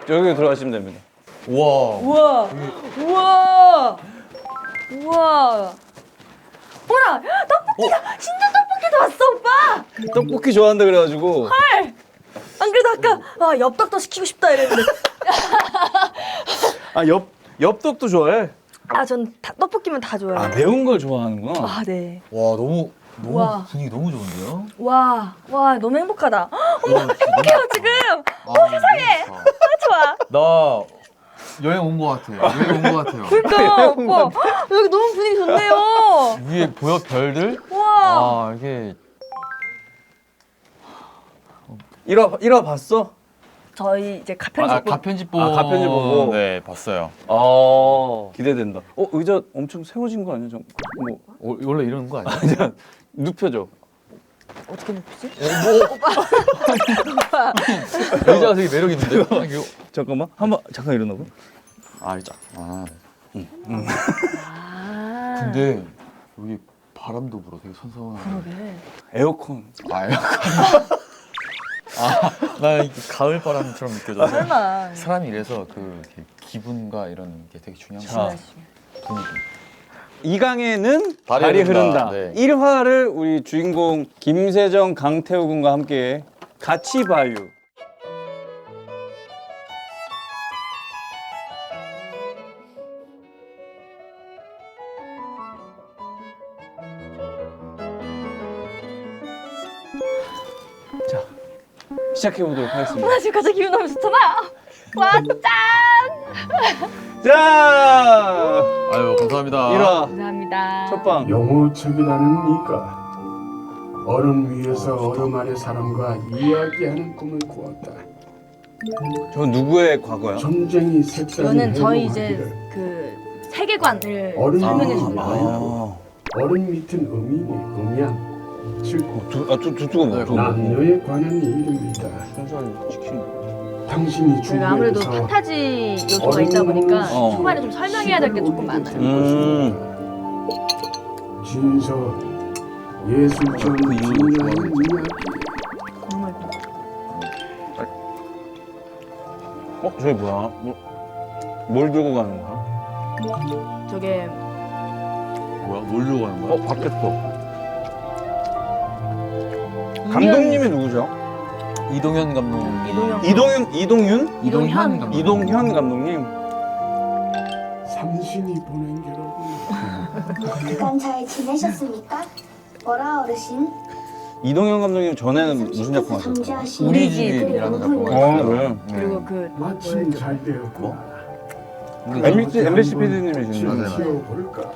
여기 들어가시면 됩니다. 우와. 우와. 우와. 우와. 어머나, 떡볶이다. 진짜 떡볶이도 왔어, 오빠. 떡볶이 좋아한다 그래가지고. 안 그래도 아까 엽떡도 시키고 싶다 이랬는데. 아, 엽떡도 좋아해? 전 떡볶이면 다 좋아해요. 아, 매운 걸 좋아하는구나. 아, 네. 와 너무 우와. 분위기 너무 좋은데요? 와, 너무 행복하다. 어머, 행복해요 지금. 세상에. 좋아. 나 여행 온 거 같아요. 여행 온 거 같아요. 그러니까 오빠 여기 너무 분위기 좋네요. 위에 보여 별들? 와. 아 이게 1화 봤어? 저희 이제 가편집 가편집 보고. 가편집 보고. 네 봤어요. 기대된다. 의자 엄청 세워진 거 아니야? 뭐 원래 이러는 거 아니야? 그냥 눕혀줘. 어떻게 눕히지? 의자가 되게 매력 있는데요? 잠깐만, 잠깐 일어나고. 근데 여기 바람도 불어 되게 선선한. 그러게. 에어컨. 나 가을 바람처럼 느껴져서. 설마. 사람이 이래서 이렇게 기분과 이런 게 되게 중요한 거 자. 같아요. 분위기. 2강에는 달이 달이 흐른다. 흐른다. 네. 1화를 우리 주인공 김세정, 강태호 군과 함께 같이 봐요. 자, 시작해 보도록 하겠습니다. 나 지금 갑자기 기분 너무 좋잖아. 와, 짠. 자, 아유 감사합니다. 1화 감사합니다. 첫방. 영호책이라는 네가 얼음 위에서 얼음 아래 사람과 이야기하는 꿈을 꾸었다. 저 누구의 과거야? 전쟁이 색다른 이거는 저희 이제 해몽하기를 그 세계관을 어른 설명해 주는 아. 거예요. 얼음 밑은 음이니 음양 즉 두꺼워 네, 뭐. 남녀에 관한 이름이다. 순살 치킨. 당신이 저희가 아무래도 주변에서 판타지 요소가 있다 보니까 어. 초반에 좀 설명해야 될 게 조금 많아요. 진서 예술전 그 이유를 진화의 좋아하겠지. 이야기 국물. 저게 뭐야? 뭘 들고 가는 거야? 저게 뭐야? 뭘 들고 가는 거야? 바뀌었어. 감독님이 누구죠? 이동현 감독. 이동현 이동윤 감독. 이동현 감독님. 삼신이 보낸 게로군. 그간 잘 지내셨습니까? 뭐라 어르신? 이동현 감독님 전에는 무슨 작품 하셨어요? 잠재하신 우리 집. 집이라는 작품. 그래. 그리고 그 마침 잘 되었고 MBC PD님이신데. 맞아요. 지어볼까?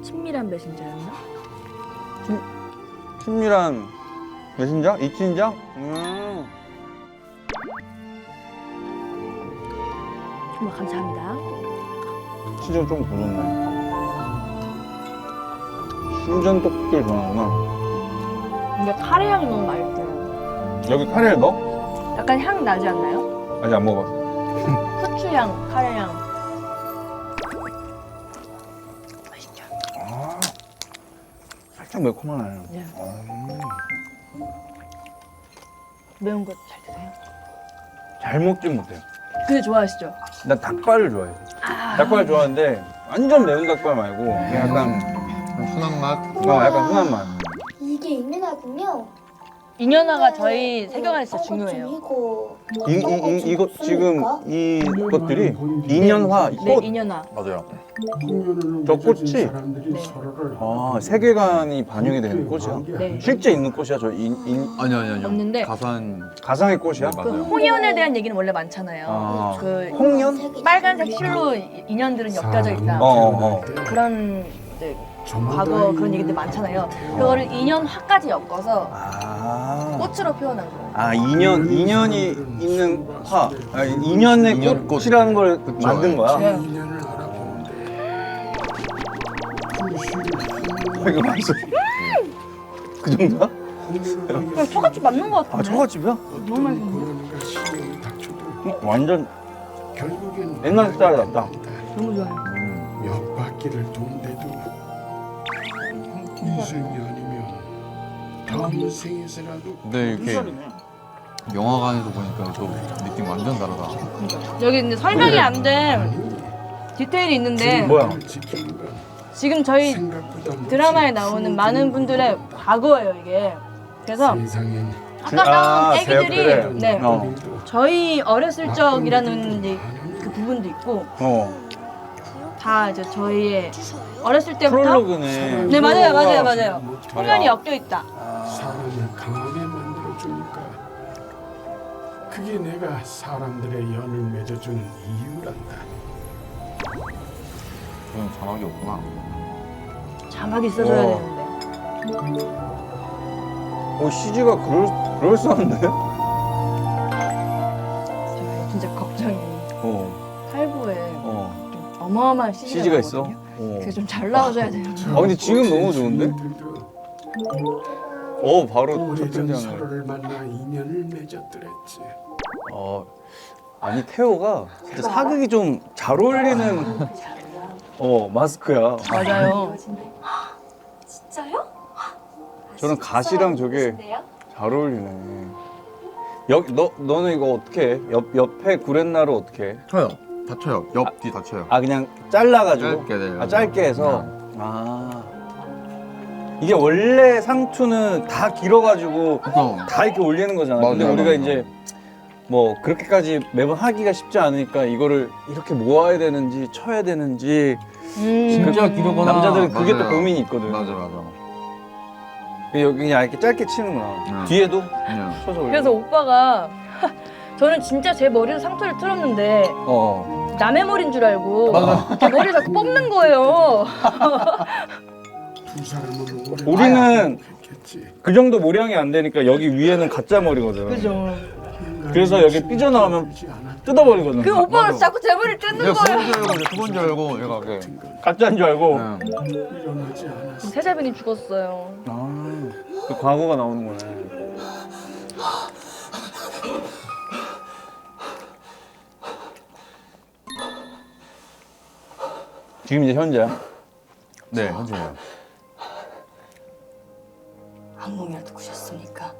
친밀한 메신저였나? 친밀한 메신저? 이친자? 정말 감사합니다. 치즈가 좀 굳었네. 순전 떡볶이를 좋아하는구나. 근데 카레 향이 너무 맛있어요. 여기 카레를 넣어? 약간 향 나지 않나요? 아직 안 먹어봤어. 후추 향, 카레 향. 맛있죠? 살짝 매콤하네. 네. 매운 거 잘 드세요? 잘 먹진 못해요. 근데 좋아하시죠? 난 닭발을 좋아해. 닭발 좋아하는데 완전 매운 닭발 말고 약간 순한 맛. 약간 흔한 맛. 이게 인연하군요. 인연화가 저희 세계관에 진짜 중요해요. 이거 지금 이것들이 인연화 네, 꽃. 인연화. 맞아요. 저 꽃이? 사람들이 네. 서로를 세계관이 반영이 되는 꽃이야. 네. 실제 있는 꽃이야. 저 아니요. 없는데. 가산. 가상의 꽃이야. 네, 그 맞아요. 홍연에 대한 얘기는 원래 많잖아요. 그 홍연? 빨간색 실로 인연들은 엮여져 있다. 그런 이제 과거 그런 얘기들 많잖아요. 그거를 인연화까지 엮어서 꽃으로 표현한 거예요. 인연이 있는 화. 인연의 인연 꽃. 꽃이라는 걸 그쵸. 만든 거야. 네. 인연을 알아보는데 이거 맛있어. 그 정도야? 그냥 초가집 맞는 것 같은데? 처갓집이야? 너무 맛있는데? 고난과 시련이 닥쳐도 완전 결국엔 옛날 스타일 같다. 너무 좋아요. 몇 바퀴를 돈데도 인생이 아니면 다음 생에서라도 근데 이렇게 영화관에서 보니까 저 느낌 완전 다르다. 여기 이제 설명이 안 된 디테일이 있는데 뭐야? 지키는 건 지금 저희 생각보다 드라마에 나오는 많은 분들의 과거예요 이게. 그래서 세상엔 아까 나온 애기들이 제약들의, 네 어. 저희 어렸을 적이라는 이제 그 부분도 있고 다 이제 저희의 어렸을 때부터 프롤로그네. 네 맞아요 통연이 엮여 있다. 사람을 강하게 만들어주니까 그게 내가 사람들의 연을 맺어주는 이유란다. 저는 자막이 없구나. 자막이 있어줘야 와. 되는데. CG가 그럴싸한데? 저 진짜 걱정이 할부에 좀 어마어마한 CG가 있어? 그게 좀 잘 나와줘야 돼요. 근데 지금 너무 좋은데? 바로 첫 오래전 등장을. 서로를 만나 인연을 맺었더랬지. 아니 태호가 진짜 사극이 좀 잘 어울리는 마스크야. 맞아요. 진짜요? 저는 가시랑 저게 잘 어울리네. 너는 이거 어떻게 해? 옆에 구렛나루 어떻게 해? 쳐요. 다쳐요. 옆 뒤 다쳐요. 그냥 잘라가지고? 짧게, 네. 짧게 해서? 이게 원래 상투는 다 길어가지고 다 이렇게 올리는 거잖아. 근데 맞아요, 우리가 맞아요. 이제 뭐 그렇게까지 매번 하기가 쉽지 않으니까 이거를 이렇게 모아야 되는지 쳐야 되는지 진짜 길어거나 남자들은 그게 또 맞아요. 고민이 있거든. 맞아. 여기 그냥 이렇게 짧게 치는구나. 뒤에도 그냥 쳐서 올려. 그래서 오빠가 저는 진짜 제 머리로 상투를 틀었는데 남의 머리인 줄 알고 제 머리를 자꾸 뽑는 거예요. 두 사람은 오래 우리는 했겠지. 그 정도 모량이 안 되니까 여기 위에는 가짜 머리거든. 그죠. 그래서 여기 삐져나오면 뜯어버리거든. 그 오빠가 자꾸 제 머리를 뜯는 내가 거예요. 두 번 줄 알고 얘가 이렇게. 가짜인 줄 알고. 일어나지 않았어. 세자빈이 죽었어요. 그 과거가 나오는 거네. 지금 이제 현재야? 네, 현재예요. 악몽이라도 꾸셨습니까?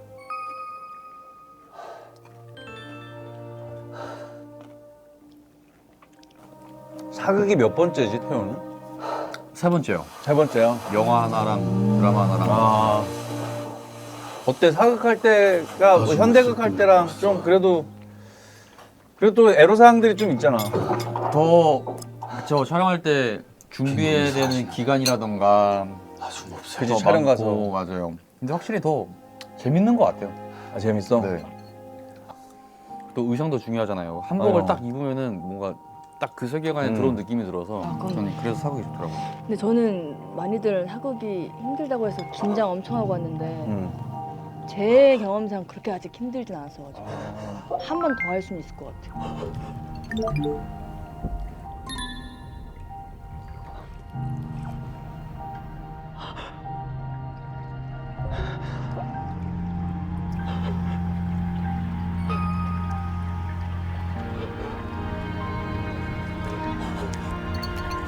사극이 몇 번째지, 태호는? 세 번째요. 세 번째야. 영화 하나랑 드라마 하나랑. 어때? 사극할 때가 뭐 현대극 할 때랑 좀 그래도 애로사항들이 좀 있잖아. 저 촬영할 때 준비해야 되는 기간이라던가 그치, 더 촬영 가서. 많고, 맞아요. 근데 확실히 더 재밌는 것 같아요. 재밌어? 네. 또 의상도 중요하잖아요. 한복을 어. 딱 입으면은 뭔가 딱 그 세계관에 들어온 느낌이 들어서 그건 저는 그래서 사극이 좋더라고요. 근데 저는 많이들 사극이 힘들다고 해서 긴장 엄청 하고 왔는데 제 경험상 그렇게 아직 힘들진 않았어가지고 한 번 더 할 수는 있을 것 같아요.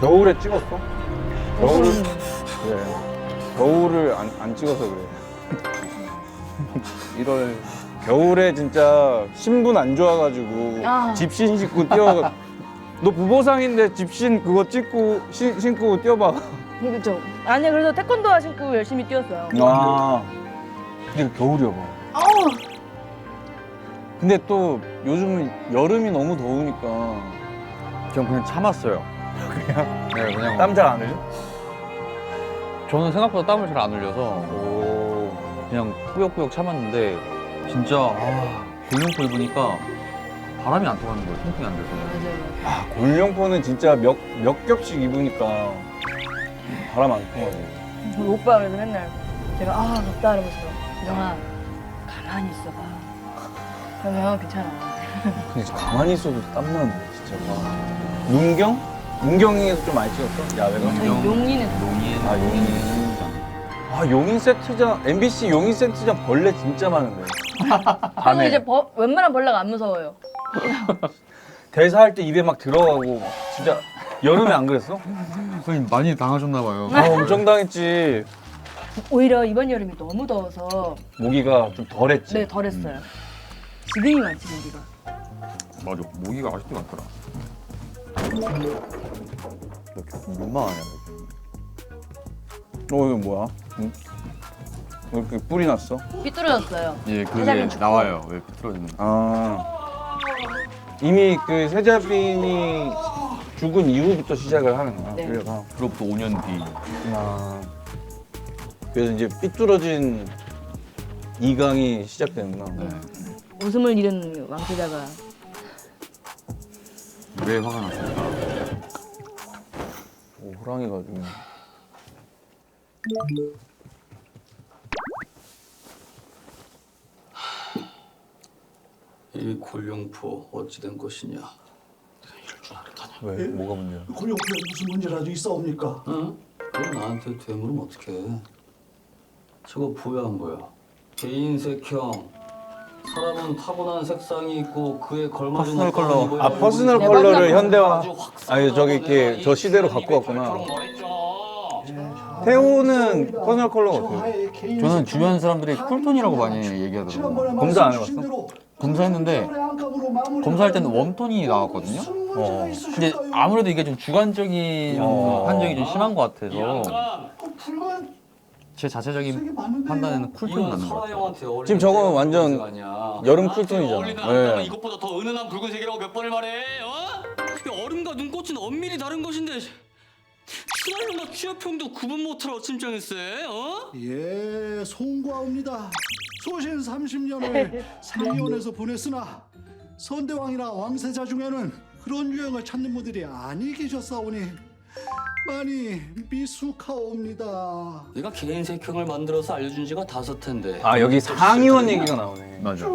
겨울에 찍었어? 겨울을 그래. 겨울을 안 찍어서 그래. 1월 겨울에 진짜 신분 안 좋아가지고 집신 신고 뛰어. 너 부보상인데 집신 그거 찍고 신고 뛰어봐. 그렇죠. 아니 그래서 태권도 신고 열심히 뛰었어요. 근데 겨울이야 봐. 근데 또 요즘은 여름이 너무 더우니까 전 그냥 참았어요. 네, 그냥 땀 잘 안 흘려? 저는 생각보다 땀을 잘 안 흘려서 그냥 꾸역꾸역 참았는데 진짜 골룡포 입으니까 바람이 안 통하는 거예요. 통풍이 안 돼서. 골룡포는 진짜 몇 겹씩 입으니까 바람 안 통하지. 우리 오빠가 그래서 맨날 제가 덥다 이러면서 영아 가만히 있어봐. 그러면 괜찮아. 근데 진짜 가만히 있어도 땀나는데 진짜. 문경에서 좀 많이 찍었어? 야외가? 저희 용인에 용인. 용인 세트장, MBC 용인 세트장 벌레 진짜 많은데. 저는 이제 웬만한 벌레가 안 무서워요. 대사할 때 입에 막 들어가고 진짜 여름에 안 그랬어? 선생님 많이 당하셨나 봐요. 엄청 당했지. 오히려 이번 여름이 너무 더워서 모기가 좀 덜했지. 네 덜했어요. 지금이 많지 모기가. 맞아. 모기가 아직도 많더라. 이렇게 민망하냐. 이거 뭐야? 응? 왜 이렇게 뿔이 났어? 삐뚤어졌어요. 예, 그게 세자빈 죽고. 나와요. 왜 비틀어지는 거. 이미 그 세자빈이 죽은 이후부터 시작을 하는 거야. 네. 그래가. 그로부터 5년 뒤. 그래서 이제 삐뚤어진 이강이 시작되는구나. 네. 웃음을 잃은 왕세자가 왜 화가 났을까? 오, 호랑이가 좀. 이 골룡포 어찌된 것이냐? 왜? 뭐가 문제야? 골룡포에 무슨 문제라도 있사옵니까? 응? 너 나한테 되물으면 어떡해? 저거 보여 안 보여? 개인색형. 사람은 타고난 색상이 있고 그에 걸맞은 퍼스널 옷을 컬러. 입어야 아, 퍼스널 네, 컬러를 맞아. 현대화. 아주 확실하게 아니, 저기 이렇게 저 시대로 갖고 왔구나. 태호는 퍼스널 컬러가 어때요? 저는 주변 사람들이 쿨톤이라고 많이 얘기하더라고요. 검사 안 해봤어? 검사했는데 검사할 때는 웜톤이 나왔거든요. 근데 아무래도 이게 좀 주관적인 판정이 좀 심한 것 같아서 제 자체적인 판단에는 쿨톤이 맞는 것 같아요. 지금 저거는 완전 여름 쿨톤이잖아. 네. 이것보다 더 은은한 붉은색이라고 몇 번을 말해? 이 얼음과 눈꽃은 엄밀히 다른 것인데 시날로나 취업형도 구분 못할 어침장일세? 예, 송구하옵니다. 소신 30년을 상위원에서 보냈으나 선대왕이나 왕세자 중에는 그런 유형을 찾는 분들이 아니 계셨사오니 많이 미숙하옵니다. 내가 개인색형을 만들어서 알려준 지가 5텐데. 아, 여기 상의원 얘기가 나오네. 맞아.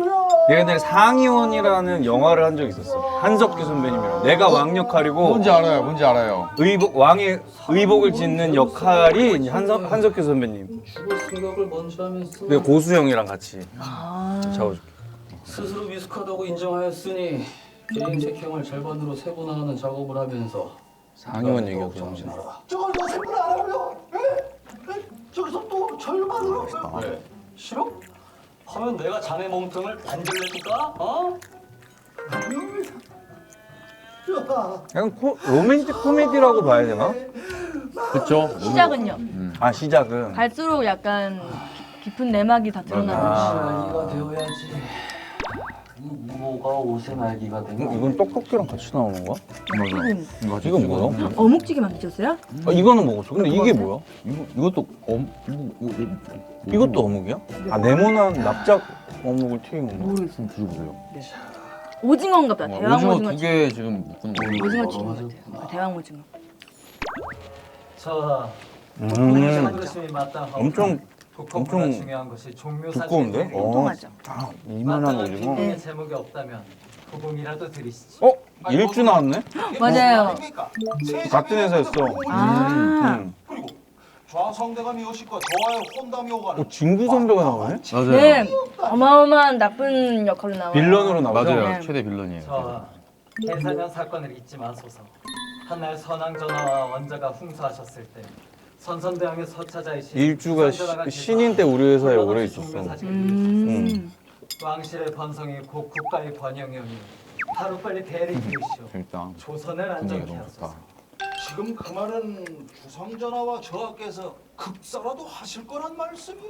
내가 옛날에 상의원이라는 영화를 한 적 있었어. 한석규 선배님이랑. 내가 왕 역할이고 뭔지 알아요. 뭔지 알아요. 왕의 의복을 짓는 역할이 이제 한석규 선배님. 죽을 생각을 먼저 하면서 내가 고수형이랑 같이 아 잡아줄게. 스스로 미숙하다고 인정하였으니 개인색형을 절반으로 세분화하는 작업을 하면서 상의원 얘기였구나. 정신하라. 저걸 너 생각 안 하고요? 예? 저기서 또 절반으로 왜? 싫어? 하면 내가 자네 몸통을 반절 내줄까? 약간 로맨틱 코미디라고 봐야 되나? 그쵸? 시작은요. 아, 시작은. 갈수록 약간 깊은 내막이 다 드러나는. 날기가 되어야지. 우모가 옷의 날기가 되고. 이건 떡볶이랑 같이 나오는 거야? 맞아. 이건 뭐야? 어묵찌개 만드셨어요? 아, 이거는 먹었어. 근데 이게 뭐야? 이것도 이것도 어묵이야? 아, 네모난 납작 어묵을 튀긴 건가? 모르겠어요. 드셔보세요. 오징어인가 보다. 대왕 오징어 오징어. 2개 지금 묶은 거. 오징어 튀김 같아요. 대왕 오징어. 저 그릇이 엄청 국뽕보다 중요한 것이 종묘 두꺼운데? 사진이에요. 통통하죠. 이만한 오징어. 네. 제목이 없다면 부금이라도 드리시지. 일주 나왔네? 맞아요. 같은 회사였어. 아. 응. 좌성대감이 오실까 저와의 혼담이 오가는 진구 선배가 나오네? 맞아요. 네. 어마어마한 나쁜 역할로 나와요. 빌런으로 나오죠? 맞아요. 네. 최대 빌런이에요. 저 대사년 사건을 잊지 마소서. 한날 선왕전하와 원자가 흥수하셨을 때 선선대왕의 서차자이신 일주가 신인 때 우리 회사에 오래 있었어. 왕실의 번성이 곧 국가의 번영이 오니 하루빨리 대를 이으시오. 재밌다. 조선을 안정케 하소서. 지금 그 말은 주상전하와 저하께서 급사라도 하실 거란 말씀이요?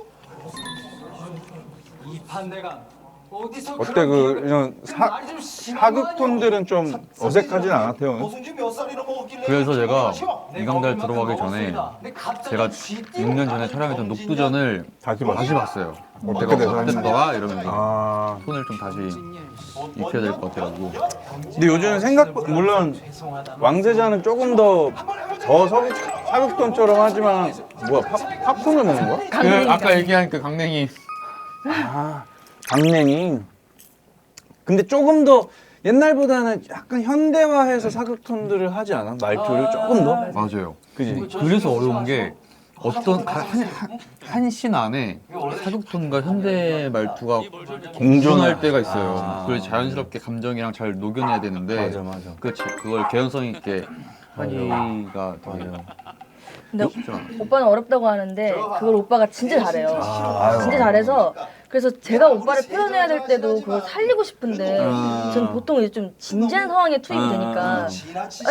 이 판대가 어디서 어때 그냥 사극 톤들은 좀 어색하진 않아 태호는? 노승지 몇 살이나 먹었길래 그래서 제가 하셔? 이강달 들어가기 전에 제가 6년 전에 촬영했던 녹두전을 다시 봤어? 다시 봤어요. 어떻게 내가 돼서 어땠더라 이러면서 아 톤을 좀 다시 익혀야 될 것 같아가지고. 근데 요즘은 물론 왕세자는 조금 더 사극 톤처럼 하지만 뭐야 팝콘을 먹는 거야? 그 아까 얘기한 그 강냉이. 아 강냉이. 근데 조금 더 옛날보다는 약간 현대화해서 사극 톤들을 하지 않아? 말투를 조금 더? 맞아요. 그지? 그래서 어려운 게 어떤 한 씬 안에 사극톤과 현대 말투가 공존할 때가 있어요. 그걸 자연스럽게 감정이랑 잘 녹여내야 되는데 맞아. 그걸 개연성 있게 하기가 되게 근데 오빠는 어렵다고 하는데 그걸 오빠가 진짜 잘해요. 진짜 잘해서 그래서 제가 오빠를 표현해야 될 때도 그걸 살리고 싶은데 저는 보통 이제 좀 진지한 상황에 투입이 되니까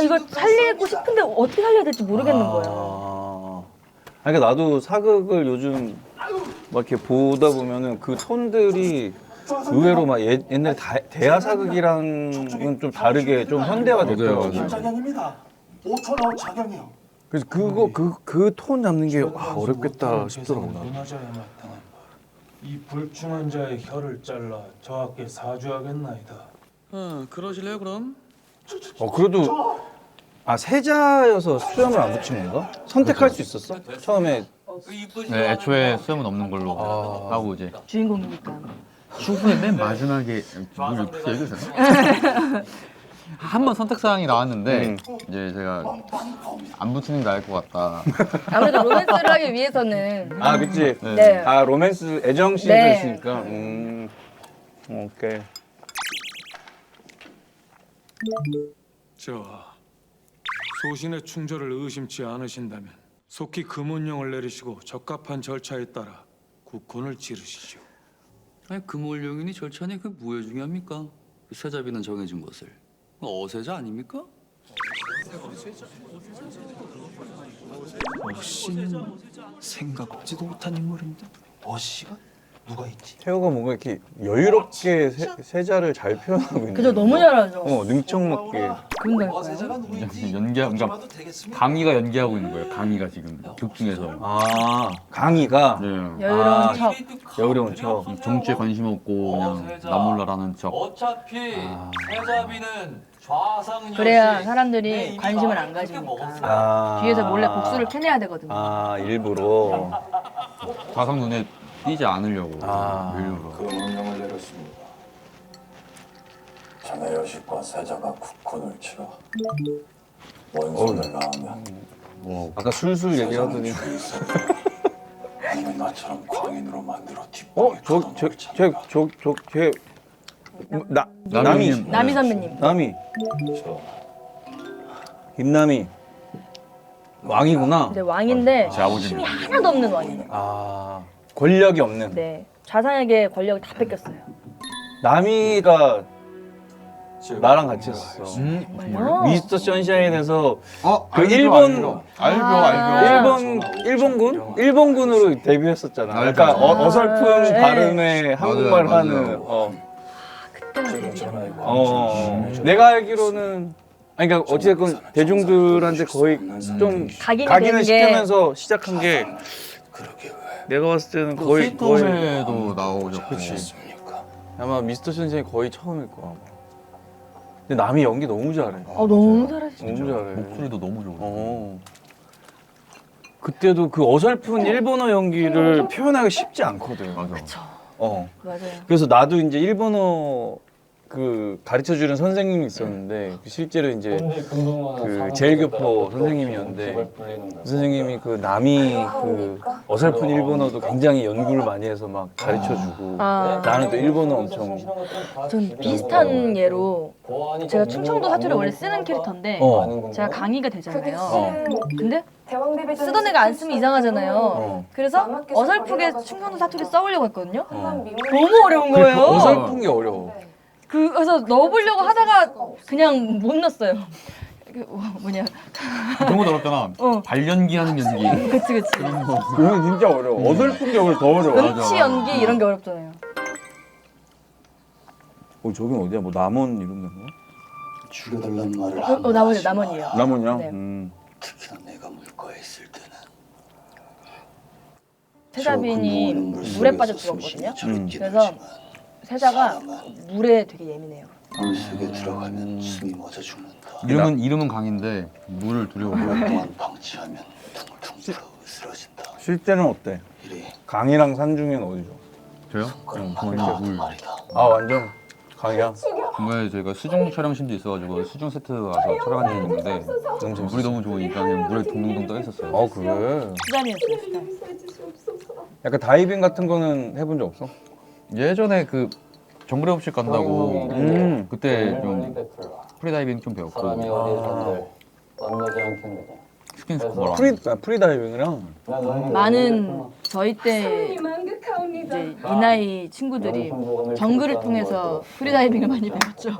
이걸 살리고 싶은데 어떻게 살려야 될지 모르겠는 거예요. 그러니까 나도 사극을 요즘 막 이렇게 보다 보면은 그 톤들이 의외로 막 옛날 대하 사극이랑은 좀 다르게 좀 현대화됐더라고요. 자경입니다. 5초 나온 자경이요. 그래서 그 톤 잡는 게 어렵겠다 싶더라고요. 문화자에 나타난 이 불충한 자의 혀를 잘라 저하께 사주하겠나이다. 그러실래요 그럼? 그래도 세자여서 수염을 안 붙인 건가? 선택할 수 있었어? 처음에 네, 애초에 수염은 없는 걸로 하고 이제 주인공이니까. 후에 맨 마지막에 뭘 얘기해도 되나? 한 번 선택사항이 나왔는데 이제 제가 안 붙이는 게 나을 것 같다. 아무래도 로맨스를 하기 위해서는 그치. 네. 로맨스 애정씬도 네. 있으니까. 오케이. 소신의 충절을 의심치 않으신다면 속히 금운령을 내리시고 적합한 절차에 따라 국혼을 지르시죠. 아니 금월령이니 절차니 그게 뭐에 중요합니까? 그 세자비는 정해진 것을 어세자 아닙니까? 생각지도 못한 인물인데 어씨가 누가 있지? 태호가 뭔가 이렇게 여유롭게 세자를 잘 표현하고 있는. 그죠, 너무 잘하죠. 능청맞게. 그런 거일까요? 그러니까 강희가 연기하고 있는 거예요. 강희가 지금 극 중에서. 강희가. 네. 여유로운 척. 여유로운 척. 정치에 관심 없고 그냥 나 몰라라는 척. 어차피 세자비는 좌상녀 그래야 사람들이 관심을 안 가지니까 뒤에서 몰래 복수를 캐내야 되거든요. 일부러. 가상 눈에 띄지 않으려고 일부러. 금운령을 내렸습니다. 자네 여식과 세자가 국혼을 치러 원수를 낳으면 아까 술술 얘기하더니. 아니면 나처럼 광인으로 만들어 걔 남이. 남희 선배님. 남이. 김남이. 왕이구나. 네, 왕인데 제 아버지는. 힘이 하나도 없는 왕이에요. 권력이 없는. 네, 좌상에게 권력을 다 뺏겼어요. 남이가 나랑 같이 했었어. 정말요? 미스터 선샤인에서 그 알죠, 일본 알죠. 일본군으로 데뷔했었잖아. 알죠. 약간 어설픈 네. 발음의 한국말 맞아요. 하는. 그때가 데뷔죠. 내가 알기로는 그러니까 어찌됐건 대중들한테 거의 좀 각인을 시키면서 시작한 게 내가 봤을 때는 거의 시트콤에도 나오셨고. 아마 미스터 선샤인 거의 처음일 거야. 근데 남이 연기 너무 잘해. 너무 잘하시죠. 너무 잘해. 목소리도 너무 좋고. 그때도 그 어설픈 일본어 연기를 표현하기 쉽지 않거든. 맞아. 맞아요. 그래서 나도 이제 일본어 그 가르쳐 주는 선생님이 있었는데 실제로 이제 그 제일교포 선생님이었는데 그 선생님이 그 남이 그 어설픈 일본어도 굉장히 연구를 많이 해서 막 가르쳐 주고 나는 또 일본어 엄청. 전 비슷한 예로 제가 충청도 사투리 원래 쓰는 캐릭터인데 제가 강의가 되잖아요. 근데 쓰던 애가 안 쓰면 이상하잖아요. 그래서 어설프게 충청도 사투리 써보려고 했거든요. 너무 어려운 거예요. 어설픈 게 어려워. 그래서 넣어보려고 하다가 그냥 못 넣었어요. 뭐냐. 그런 거 어렵잖아. 발연기 하는 연기. 그치. 그건 진짜 어려워. 어설픈 게 더 어려워. 음치 연기 이런 게 어렵잖아요. 저긴 어디야? 뭐 남원 이런 데인가? 죽여달란 말을 남원이에요. 남원이야? 네. 특히나 내가 물가에 있을 때는 세자빈이 물에 빠져 죽었거든요. 그래서 세자가 물에 되게 예민해요. 물속에 들어가면 숨이 멎어 죽는다. 이름은 강인데 물을 두려워해. 오랫동안 방치하면 둥둥 으스러진다. 실제는 어때? 이리 강이랑 산 중엔 어디죠? 저요? 나도 물. 말이다. 완전 강이야? 정말 저희가 수중 촬영신도 있어가지고 수중 세트 가서 촬영한 적이 있는데 물이 너무 좋으니까 그냥 물에 둥둥둥 떠 있었어요. 그래? 수잔이었어요, 수잔. 약간 다이빙 같은 거는 해본 적 없어? 예전에 그 정글의 법칙 간다고 그때 좀 프리다이빙 좀 배웠고 스킨스쿠버랑 프리다이빙이랑 많은 저희 때 이제 이 나이 친구들이 정글을 통해서 프리다이빙을 많이 배웠죠.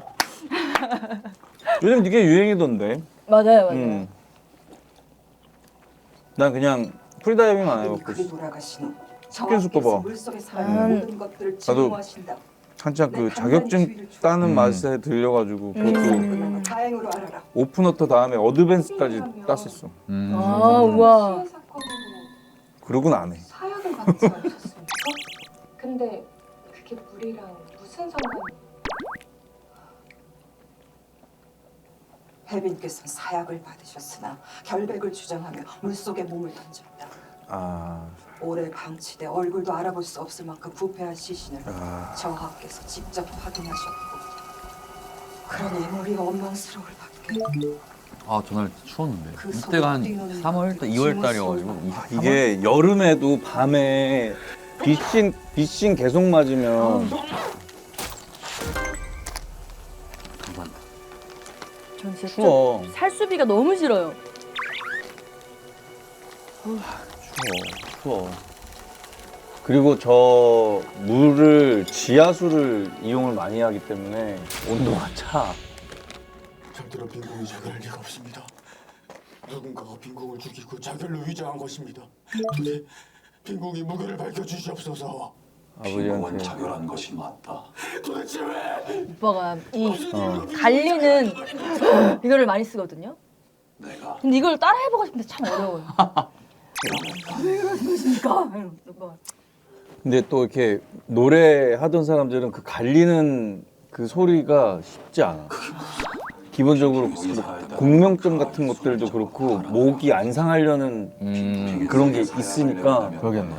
요즘 이게 유행이던데. 맞아요. 난 그냥 프리다이빙 안 해봤고 스킨스쿠버. 나도 한창 그 자격증 따는 맛에 들려가지고 그것도 오픈워터 다음에 어드밴스까지 땄었어. 아 우와. 그러고는 안 해. 사약을 받지 않으셨습니까? 근데 그게 물이랑 무슨 상관이? 해빈께서 사약을 받으셨으나 결백을 주장하며 물속에 몸을 던졌다. 아, 오래 방치돼 얼굴도 알아볼 수 없을 만큼 부패한 시신을 저하께서 직접 확인하셨고 그러니 물이 원망스러울 밖에. 아 전날 추웠는데 이때가 한 3월, 2월 달이어가지고 이게 여름에도 밤에 빛신 계속 맞으면 감사합니다. 전 진짜 추워. 살수비가 너무 싫어요. 추워. 그리고 저 물을 지하수를 이용을 많이 하기 때문에 온도가 차. 절대로 빈궁이 자결할 리가 없습니다. 누군가가 빈궁을 죽이고 자결로 위장한 것입니다. 부디 빈궁이 무게를 밝혀주시옵소서. 아버지한테 자결한 것이 맞다. 도대체 왜? 오빠가 이 갈리는 이거를 많이 쓰거든요. 내가 근데 이걸 따라 해보고 싶은데 참 어려워요. 왜 그러는 것입니까? 오빠가. 근데 또 이렇게 노래 하던 사람들은 그 갈리는 그 소리가 쉽지 않아. 기본적으로 뭐 공명점 같은 것들도 그렇고 목이 안 상하려는 그런 게 있으니까 그러겠네.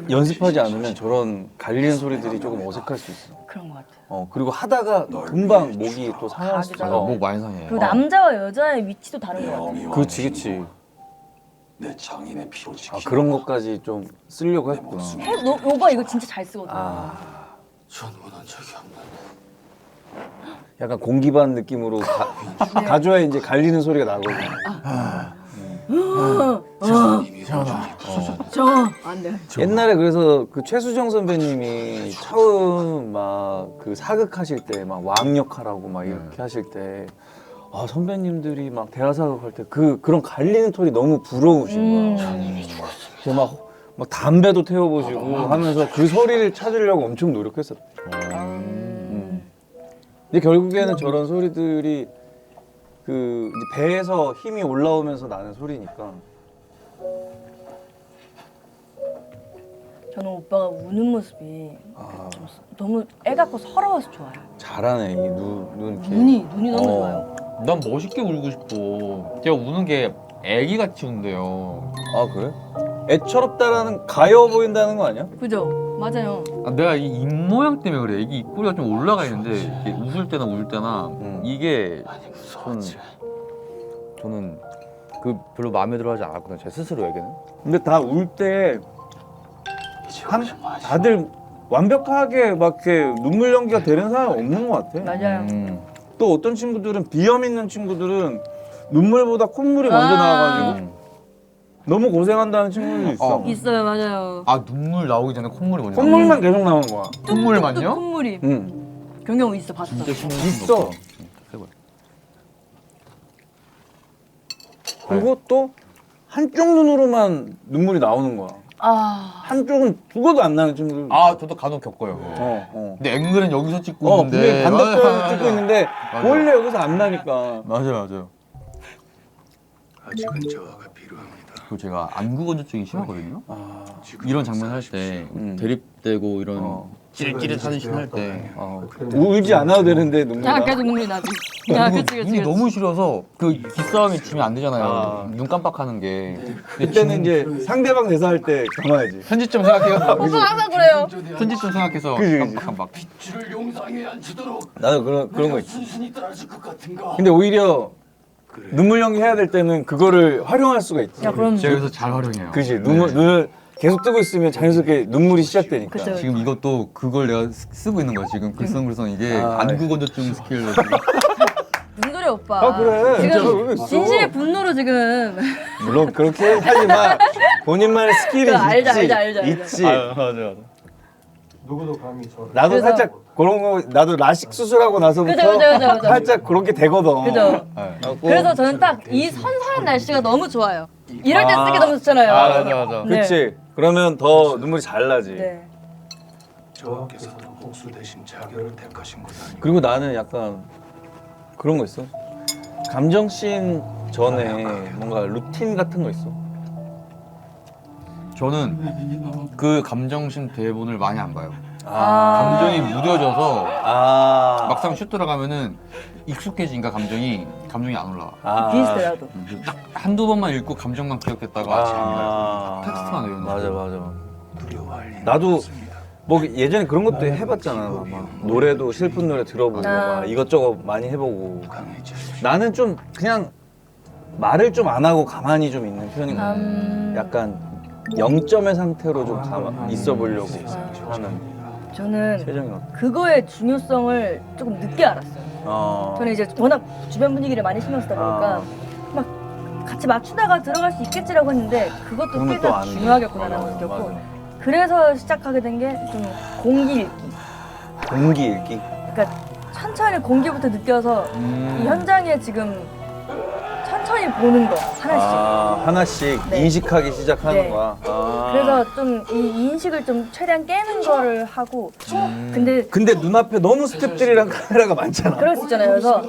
연습하지 않으면 저런 갈리는 소리들이 조금 어색할 수 있어. 그런 것 같아요. 그리고 하다가 금방 목이 또 상할 수 있어. 목 많이 상해. 그리고 남자와 여자의 위치도 다른 것 같아요. 그렇지, 그렇지. 내 장인의 피로 지키고 그런 것까지 좀 쓰려고 했구나. 오빠 이거 진짜 잘 쓰거든요. 전 원한 적이 없는데. 약간 공기반 느낌으로 가져야 이제 갈리는 소리가 나거든. 안 돼. 옛날에 그래서 그 최수정 선배님이 처음 막 그 사극하실 때 막 왕역하라고 막 이렇게 하실 때 선배님들이 막 대하사극 할 때 그런 갈리는 톤이 너무 부러우신 거야. 그래서 막 담배도 태워보시고 하면서 그 소리를 찾으려고 엄청 노력했었대. 근데 결국에는 저런 소리들이 그 이제 배에서 힘이 올라오면서 나는 소리니까. 저는 오빠가 우는 모습이 너무 애 같고 서러워서 좋아요. 잘하네. 눈 이렇게. 눈이 너무 좋아요. 난 멋있게 울고 싶어. 제가 우는 게 애기같이 운대요. 아 그래? 애처롭다라는 가여워 보인다는 거 아니야? 그죠? 맞아요. 내가 이 입 모양 때문에 그래. 애기 입꼬리가 좀 올라가 있는데 이렇게 웃을 때나 울 때나 이게 저는 그 별로 마음에 들어하지 않았거든요. 제 스스로에게는. 근데 다 울 때 다들 완벽하게 막 이렇게 눈물 연기가 되는 사람 없는 것 같아. 맞아요. 또 어떤 친구들은 비염 있는 친구들은 눈물보다 콧물이 먼저 나와가지고 너무 고생한다는 친구들도 있어. 있어요, 맞아요. 아 눈물 나오기 전에 콧물이 먼저. 콧물만 계속 나오는 거야. 콧물만요? 콧물이. 응. 그런 경우 있어, 봤어. 진짜 힘든 있어. 그리고 또 한쪽 눈으로만 눈물이 나오는 거야. 한쪽은 죽어도 안 나는 친구들. 저도 간혹 겪어요. 근데 앵글은 여기서 찍고 근데 있는데 반대편에서 찍고 있는데 맞아. 원래 여기서 안 나니까. 맞아요. 아직은 저하가 필요합니다. 그리고 제가 안구건조증이 심하거든요. 이런 장면 할 때 대립되고 이런 찌릿찌릿하는 씬 할 때 울지 않아도 되는데 눈물이 나. 계속 눈물이 나지. 눈이 너무 시려서 그 기싸움이 지면 안 되잖아요. 눈 깜빡하는 게. 그때는 이제 상대방 대사할 때 감아야지. 편집점 생각해요. 오빠 항상 그래요. 편집점 생각해서 그지. 깜빡. pit줄을 용상에 앉히도록 나도 그런 거 있지. 순순히 떨어질 것 같은가. 근데 오히려 눈물 연기 해야 될 때는 그거를 활용할 수가 있지. 야, 그럼 제가 여기서 잘 활용해요. 그지. 눈을 계속 뜨고 있으면 자연스럽게 눈물이 시작되니까. 그쵸. 지금 이것도 그걸 내가 쓰고 있는 거야. 지금 글썽글썽 이게 안구건조증 스킬로. 눈돌이 진짜로 오빠. 아, 그래. 지금 진짜로. 진실의 분노로 지금. 물론 그렇게 하지만 본인만의 스킬이 알죠. 있지. 맞아. 누구도 감히 저를 나도 그래서- 살짝 그런 거 나도 라식 수술하고 나서부터 그죠. 살짝 그런 게 되거든. 그죠. 그래갖고 그래서 저는 딱 이 선선한 날씨가 너무 좋아요. 이럴 때 쓰기 너무 좋잖아요. 맞아. 네. 그렇지. 그러면 더 눈물이 잘 나지. 네. 저하께서도 복수 대신 자결을 택하신 것 아니고 그리고 나는 약간 그런 거 있어. 감정씬 전에 뭔가 루틴 같은 거 있어. 저는 그 감정신 대본을 많이 안 봐요. 아. 감정이 무뎌져서 아. 막상 슛 들어가면은 익숙해지니까 감정이 안 올라와. 아. 비슷해 나도. 딱 한두 번만 읽고 감정만 기억했다가 아. 텍스트만 외우는 맞아. 두려워할 일은 나도 없습니다. 뭐 예전에 그런 것도 해봤잖아. 막 노래도 슬픈 노래 들어보고 아. 막 이것저것 많이 해보고. 강해지십시오. 나는 좀 그냥 말을 좀 안 하고 가만히 좀 있는 편인 것 같아. 약간 0점의 상태로 좀 있어 보려고 하는. 저는 최정이 어때? 그거의 중요성을 조금 늦게 알았어요. 저는 이제 워낙 주변 분위기를 많이 신경 쓰다 보니까 막 같이 맞추다가 들어갈 수 있겠지라고 했는데 그것도 그러면 꽤 또 다 안 돼. 중요하겠구나라는 걸 느꼈고 맞아. 그래서 시작하게 된 게 좀 공기 읽기. 공기 읽기. 그러니까 천천히 공기부터 느껴서 이 현장에 지금 천천히 보는 거 하나씩. 하나씩 네. 인식하기 시작하는 네. 거야. 그래서 좀 이 인식을 좀 최대한 깨는 거를 하고 근데 눈앞에 너무 스탭들이랑 카메라가 많잖아. 그럴 수 있잖아요. 그래서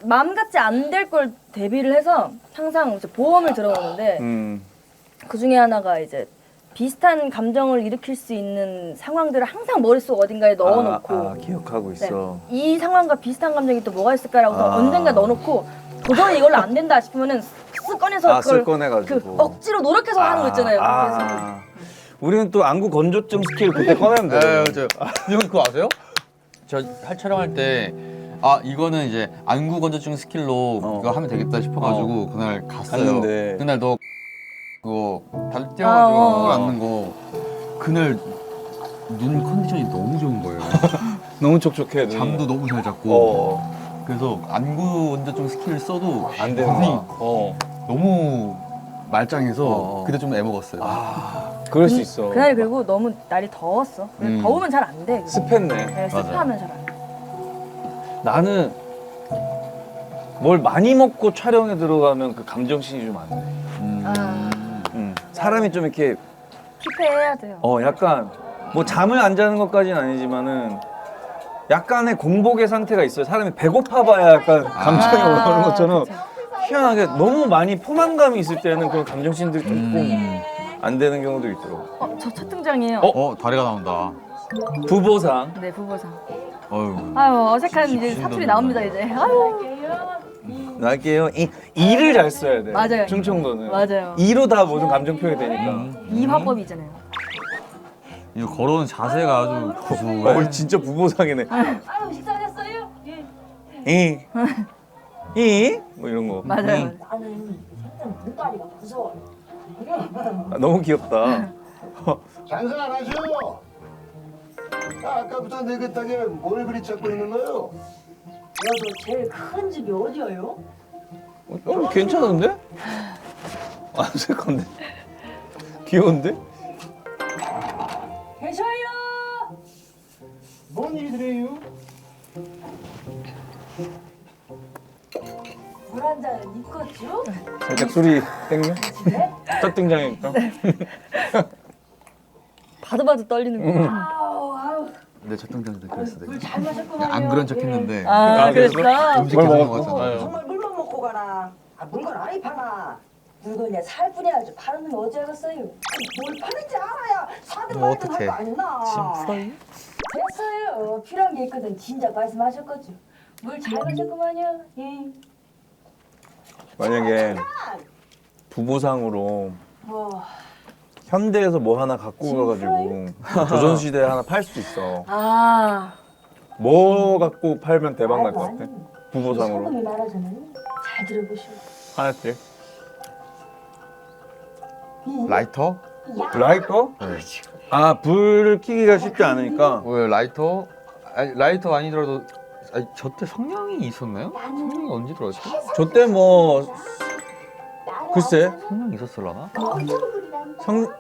마음 같지 안 될 걸 대비를 해서 항상 이제 보험을 들어오는데 그 중에 하나가 이제 비슷한 감정을 일으킬 수 있는 상황들을 항상 머릿속 어딘가에 넣어놓고 기억하고 네, 있어. 이 상황과 비슷한 감정이 또 뭐가 있을까라고 언젠가 넣어놓고 도저히 이걸로 안 된다 싶으면은 쓱 꺼내서 쓱 그걸 꺼내가지고. 그 억지로 노력해서 하는 거 있잖아요. 그렇게 해서. 우리는 또 안구 건조증 스킬 그때 꺼내면 돼. 맞아요. 형 그거 아세요? 저 촬영할 때 이거는 이제 안구 건조증 스킬로 이거 하면 되겠다 싶어가지고 그날 갔어요. 갔는데. 그날 너 그거 발 뛰어가지고 앉는 거 그날 눈 컨디션이 너무 좋은 거예요. 너무 촉촉해. 눈이. 잠도 너무 잘 잤고. 그래서 안구 건조증 스킬을 써도 안 되는 거야. 너무 말짱해서 그때 좀 애먹었어요. 그럴 수 있어. 그날 그리고 너무 날이 더웠어. 더우면 잘 안 돼. 그거. 습했네. 네, 습하면 잘 안 돼. 나는 뭘 많이 먹고 촬영에 들어가면 그 감정신이 좀 안 돼. 사람이 좀 이렇게 피폐해야 돼요. 약간 뭐 잠을 안 자는 것까지는 아니지만은 약간의 공복의 상태가 있어요. 사람이 배고파봐야 약간 감정이 올라오는 것처럼 희한하게 너무 많이 포만감이 있을 때는 그런 감정신들이 조금 안 되는 경우도 있더라고. 저 첫 등장이에요. 다리가 나온다. 부보상. 네, 부부상. 어휴. 아유, 어색한 이제 사투리 나옵니다, 이제. 아유. 날게요. 이를 잘 써야 돼. 맞아요. 충청도는. 맞아요. 이로 다 모든 감정 표현이 되니까. 이 화법이 있잖아요. 이 걸어오는 자세가 아주 고수해. 진짜 부보상이네. 아유, 식사하셨어요? 예. 뭐 이런 거. 맞아요. 나는 일단 눈다리가 무서워. 너무 귀엽다. 장사 안 하셔요. 아까부터 느긋하게 뭘 그리 찾고 있는 거요? 여기 제일 큰 집이 어디예요? 괜찮은데? 어색한데? 귀여운데? 계셔요. 뭔 일이래요? 물 한 잔은 있겠죠? 살짝 술이 땡겨? 네? 첫 등장이니까. 봐도 떨리는 거. 아우. 내 첫 등장 때 그랬어. 물 잘 마셨구만요. 안 그런 척했는데. 그랬어? 음식 계속 먹었잖아. 정말 물만 먹고 가라. 물건 아니 파나. 물건에 살 뿐이야. 파는 놈이 어찌 알겠어요? 뭘 파는지 알아야 사든 말든 할 거 아니나. 됐어요. 필요한 게 있거든. 진작 말씀하셨겠죠. 물 잘 마셨구만요. 예. 만약에 부보상으로 뭐. 현대에서 뭐 하나 갖고 가가지고 조선시대에 하나 팔 수 있어. 뭐 갖고 팔면 대박 날 것 같아? 부보상으로. 소금이 말하잖아요. 잘 들어보시오. 하나씩. 라이터? 라이터? 불을 켜기가 쉽지 않으니까. 왜 라이터? 라이터 아니더라도 아니 저 때 성냥이 있었나요? 성냥이 언제 들어왔지? 저 때 뭐 글쎄 성냥 있었을라나?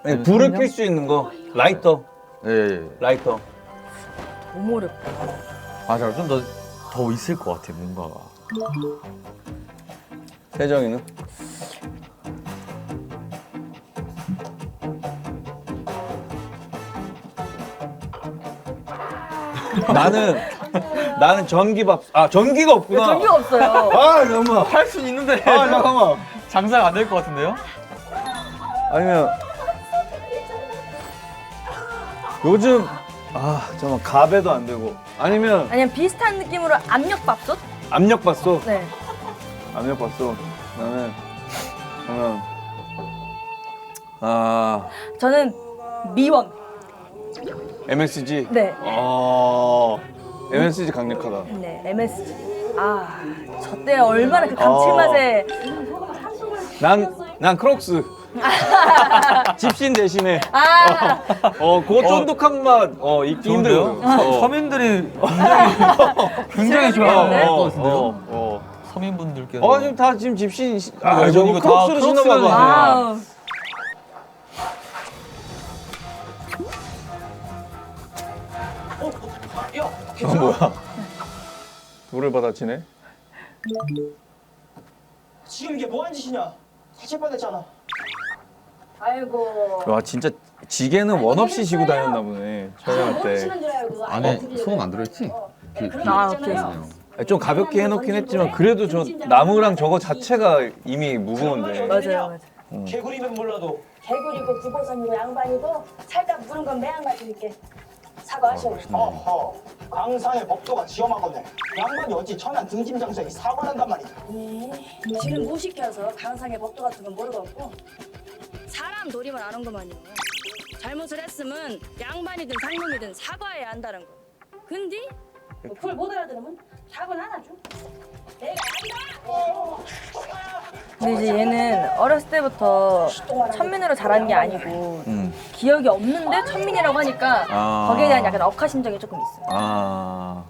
네, 불을 켤 수 있는 거 라이터. 네. 라이터. 너무 어렵다. 맞아, 좀 더 있을 것 같아 뭔가가. 세정이는? 나는 전기밥. 아 전기가 없구나. 전기가 없어요. 아 잠깐만. 할 수 있는데. 아 잠깐만. 장사가 안 될 것 같은데요? 아니면 요즘 잠깐만 가베도 안 되고 아니면 비슷한 느낌으로 압력밥솥? 압력밥솥. 네. 압력밥솥. 그러면 저는 미원. MSG. 네. MSG 강력하다. 네, MSG. 저 때 얼마나 그 감칠맛에. 난 크록스. 집신 대신에. 그 쫀득한 맛 잊기 힘들어요. 서민들이 굉장히 좋아할 것 같은데요? 서민분들께서. 지금 다 지금 집신. 이거 저거 크록스로 신어봐봐. 뭐야? 돌을 받아치네. 지금 이게 뭐한 짓이냐? 사실 뻔했잖아. 아이고. 와 진짜 지게는 원 없이 지고 다녔나 보네 촬영할 때. 안에 소금 안 들어있지? 좀 가볍게 해놓긴 했지만 그래도 저 나무랑 저거 자체가 이미 무거운데. 맞아요. 개구리면 몰라도. 개구리고 구보선이고 양반이고 살짝 무는 건 매한 가지니까 사과하셔요. 광상의 법도가 지엄하거든. 양반이 어찌 천안 등짐 장소에 사과를 한단 말이야. 지금 못 시켜서 강상의 법도 같은 건 모르겠고 사람 도림을 아는 것만요. 잘못을 했으면 양반이든 상놈이든 사과해야 한다는 거. 근데 그걸 못 알아들으면 답은 안 하죠. 내가 근데 이제 얘는 어렸을 때부터 천민으로 자란 게 아니고 기억이 없는데 천민이라고 하니까 거기에 대한 약간 억하심정이 조금 있어요.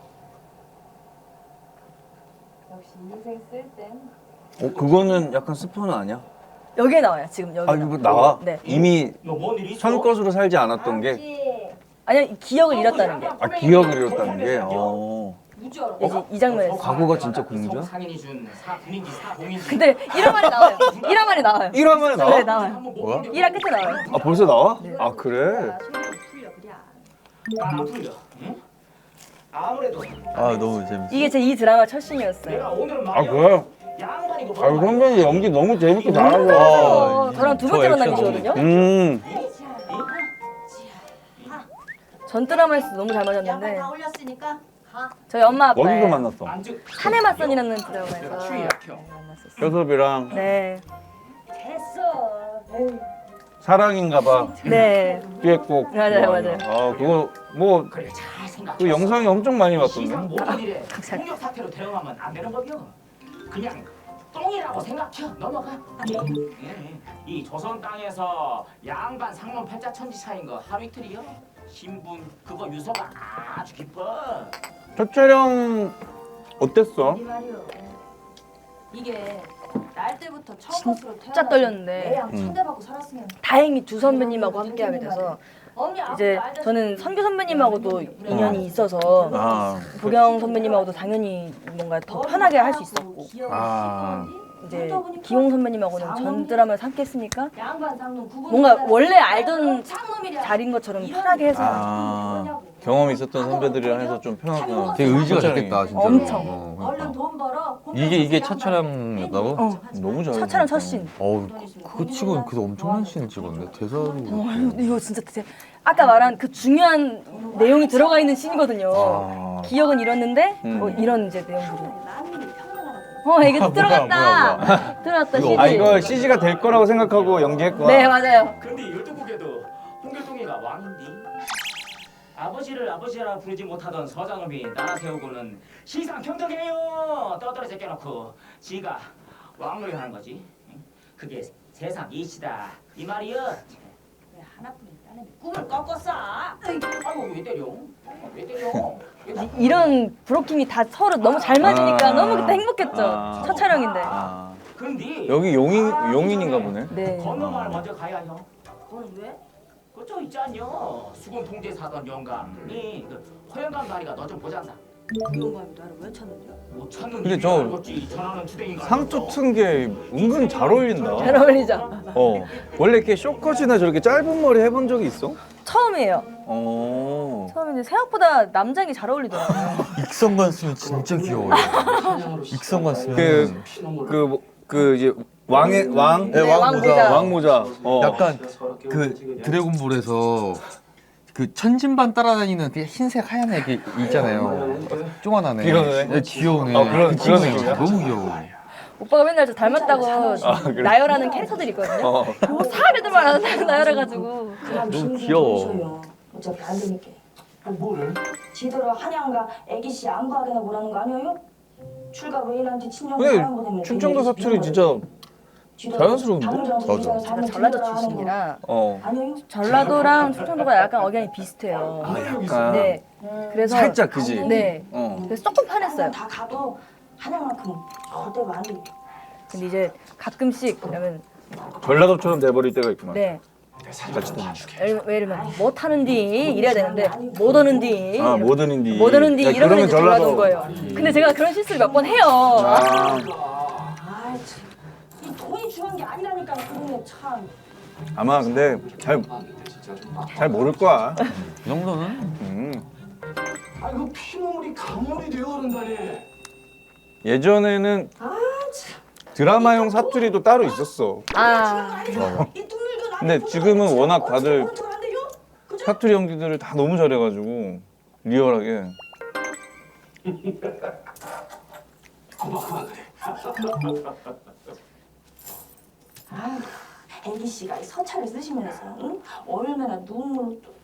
역시 인생 쓸 땐. 그거는 약간 스포는 아니야? 여기에 나와요. 지금 여기. 이거 나와? 네. 이미 현 것으로 살지 않았던 게. 아니 기억을 잃었다는 게. 기억을 잃었다는 게. 이제 이 장면에서. 과거가 진짜 공주야? 상인이 준 사분인지 사공인지. 근데 1화 만에 나와요. 1화 만에 나와요. 1화 만에 나와? 네, 나와요. 뭐야? 1화 끝에 나와요. 벌써 나와? 그래? 난 안 풀려. 응? 아무래도 너무 재밌어. 이게 제 이 드라마 첫 씬이었어요. 내가 오늘은 말이야. 그래? 양반이고 선배님 연기 너무 재밌게 잘하셔. 저랑 두 번째 만난 계시거든요. 전 드라마에서 너무 잘 맞았는데 다 올렸으니까 가. 저희 엄마 아빠 어디서 만났어? 한해 맞선이라는 드라마에서 만났었어요. 효섭이랑 네. 됐어. 에이. 사랑인가봐. 네. 듀엣곡. 맞아요. 그거 뭐 그 영상이 엄청 많이 봤던데. 공격 사태로 대응하면 안 되는 법이요. 그냥 똥이라고 생각해. 넘어가. 이 조선 땅에서 양반 상놈 팔자천지 사이인 거 하루 이틀이요. 신분 그거 유서가 아주 깊어. 첫 촬영 어땠어? 이게 날 때부터 처음 것으로 진짜 떨렸는데 애양 초대받고 살았으면 다행히 두 선배님하고 함께하게 돼서 이제 저는 선규 선배님하고도 인연이 있어서 보경 선배님하고도 당연히 뭔가 더 편하게 할 수 있었고 이제 기용 선배님하고는 전 드라마에서 함께 했으니까 뭔가 원래 알던 자리인 것처럼 편하게 해서 경험이 있었던 선배들이랑 해서 좀 편하구나. 되게 의지가 됐겠다 진짜. 엄청. 얼른 돈 벌어. 이게 첫 촬영이었다고? 너무 잘해. 첫 촬영 첫 씬. 그거 치고는 그래도 엄청난 씬을 찍었네. 대사로. 이거 진짜 아까 말한 그 중요한 내용이 들어가 있는 씬이거든요. 기억은 잃었는데 이런 이제 내용들이. 이게 들어갔다. 들어갔다 CG. 이거 CG가 될 거라고 생각하고 연기했구나. 네 맞아요. 그런데 열두국에도 홍길동이가 왕인디. 아버지를 아버지라 부르지 못하던 서장놈이 나라 세우고는 시상 평등해요 떠들어 제껴놓고 지가 왕놀이 하는 거지. 그게 세상 이치다 이 말이여. 왜 하나뿐인 딸내미 꿈을 꺾었어? 아이고 왜 때려? 왜 때려? 이런 브로킹이 다 서로 너무 잘 맞으니까 너무 그때 행복했죠. 첫 촬영인데. 근데 여기 용인인가 보네. 네. 건너마을 먼저 가야 형. 그건 왜? 그쪽 있잖여. 수군 통제 사던 영감이 그 허영감 다리가 너 좀 보잔다. 그 영감이 나를 왜 찾는데? 못 찾는 근데 이유가 저 알겠지. 전화는 주댕이가 상투 튼 게 은근 잘 어울린다. 잘 어울리죠? 원래 이렇게 쇼컷이나 저렇게 짧은 머리 해본 적이 있어? 처음이에요. 처음인데 생각보다 남장이 잘 어울리더라고요. 익성관 쓰면 진짜 귀여워요. 익성관 쓰면 그 이제 왕의 왕? 네, 왕모자. 왕모자. 약간 그 드래곤볼에서 그 천진반 따라다니는 그 흰색 하얀 애 있잖아요. 쪼만한 애. 귀여운 애? 네, 귀여운 애. 그런 그 친구예요. 느낌이야? 너무 귀여워. 오빠가 맨날 저 닮았다고 그래? 나열하는 캐릭터들이 있거든요. 뭐 사례들만 나열해가지고. 너무 귀여워. 어차피 안 되니까. 뭐를? 지더러 한양가 애기씨 안 가게나 뭐라는 거 아니에요? 출가 외인한테 친정 근데 사랑 보내면 충청도 사투리 진짜 자연스러운데? 제가 전라도 출신이라 아니에요? 전라도랑 충청도가 약간 억양이 비슷해요. 약간. 네. 그래서 살짝 그지? 네. 그래서 조금 편했어요. 다 가도 한양만큼은 절대로 안 돼. 근데 이제 가끔씩 그러면 전라도처럼 돼버릴 때가 있구나. 네. 같이 되면. 예를 못 하는디 이래야 되는데 못 오는디. 못 오는디. 못 오는디 야, 이러면 그러면 이제 전라도인 거예요. 근데 제가 그런 실수를 몇 번 해요. 이 돈이 중요한 게 아니라니까 그러네 참. 아마 근데 잘 모를 거야. 이 정도는? 아이고 피눈물이 강물이 되어오른다니. 예전에는 드라마용 사투리도 따로 있었어. 근데 지금은 워낙 다들 사투리 연기들을 다 너무 잘해가지고 리얼하게. 애기 씨가 이 서찰을 쓰시면서 응? 얼마나 눈물을 또.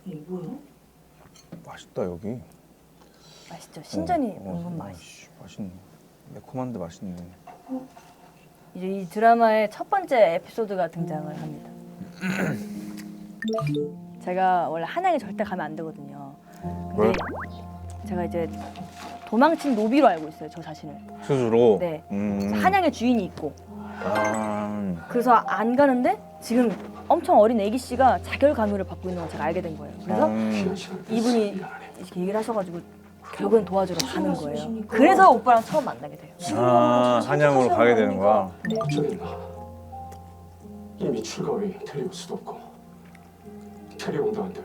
이게 뭐야? 맛있다 여기. 맛있죠. 신전이 은근 맛있어. 맛있네. 매콤한데 맛있네. 이제 이 드라마의 첫 번째 에피소드가 등장을 합니다. 제가 원래 한양에 절대 가면 안 되거든요. 근데 왜? 제가 이제 도망친 노비로 알고 있어요, 저 자신을. 스스로. 네. 한양에 주인이 있고. 그래서 안 가는데 지금 엄청 어린 애기 씨가 자결 간호를 받고 있는 걸 제가 알게 된 거예요. 그래서 이분이 이렇게 얘기를 하셔가지고 결국엔 도와주러 가는 거예요. 그래서 오빠랑 처음 만나게 돼요. 한양으로 가게 되는 거야. 어쩌겠나. 이미 출가 외에 데려올 수도 없고 데려온다 한들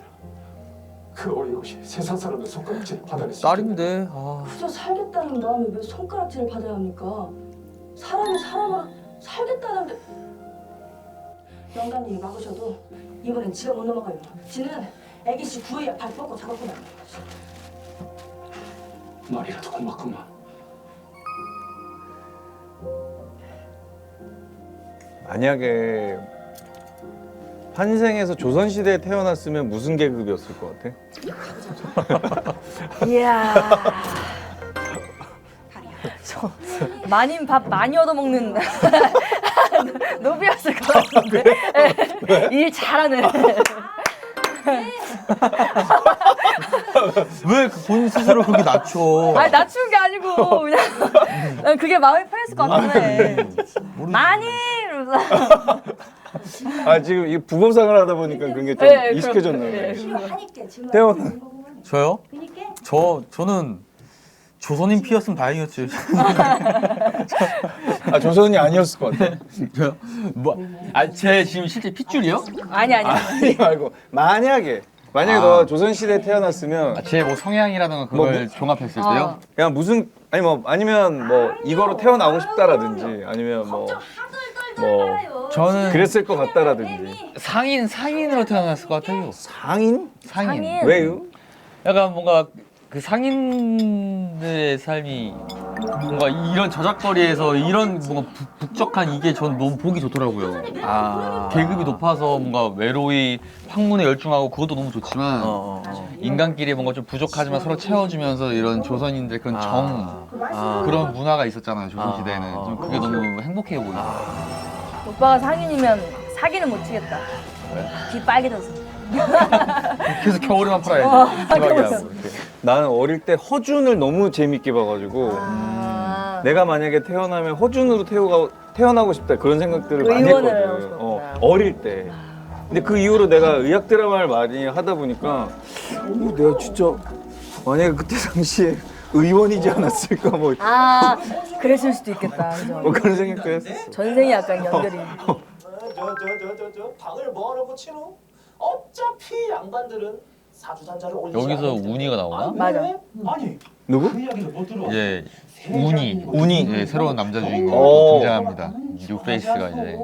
그 어린 것이 세상 사람들 손가락질을 받아낼 수 딸인데. 그저 살겠다는 마음에 왜 손가락질을 받아야 합니까? 사람이 사람으로 살겠다는데. 영감님이 막으셔도 이번엔 지가 못 넘어가요. 지는 애기 씨 구애야 발 뻗고 잡았구나. 말이라도 고맙구만. 만약에 환생에서 조선시대에 태어났으면 무슨 계급이었을 것 같아? 이야. 저 마님 밥 많이 얻어먹는 노비였을 것 같은데. 일 잘하는. 왜 본 스스로 그렇게 낮춰? 아니 낮춘 게 아니고 그냥 난 그게 마음이 편했을 것 같은데. 많이 이러면서. 지금 이 부검상을 하다 보니까 그런 게 좀 익숙해졌네. 태원. 저요? 저는 조선인 피였으면 다행이었지. 조선이 아니었을 것 같아. 저요? 제 지금 실제 핏줄이요? 아니. 아니 말고 만약에 너 조선시대에 태어났으면 제 뭐 성향이라든가 그걸 종합했을 때요? 그냥 무슨 아니면 뭐 이거로 태어나고 싶다라든지 아니면 뭐 저는 그랬을 것 같다라든지. 상인으로 태어났을 것 같아요. 상인? 왜요? 약간 뭔가 그 상인들의 삶이 뭔가 이런 저작거리에서 이런 뭔가 북적한 이게 전 너무 보기 좋더라고요. 계급이 높아서 뭔가 외로이 학문에 열중하고 그것도 너무 좋지만 인간끼리 뭔가 좀 부족하지만 서로 채워주면서 이런 조선인들 그런 그런 문화가 있었잖아요. 조선시대에는 좀 그게 너무 행복해 보이더라고요. 오빠가 상인이면 사기는 못 치겠다. 왜? 귀 빨개져서. 계속 겨울에만 팔아야지. 대박이야. 뭐 이렇게. 나는 어릴 때 허준을 너무 재밌게 봐가지고 내가 만약에 태어나면 허준으로 태어나고 싶다 그런 생각들을 많이 의원을 하고 했거든. 싶었구나. 어릴 때. 근데 그 이후로 내가 의학 드라마를 많이 하다 보니까 내가 진짜 만약에 그때 당시에 의원이지 않았을까 뭐, 아 그랬을 수도 있겠다. 그죠? 뭐 그런 생각도 했었어. 전생이 약간 연결이. 저 방을 뭐하러 치노? 어차피 양반들은 사주단자를 올리지 여기서 않을 텐데. 운이가 나오나? 맞아. 아니 누구? 그 이야기를 못 들어. 이제 운이 예, 새로운 남자 주인공이 오. 등장합니다. 뉴페이스가 이제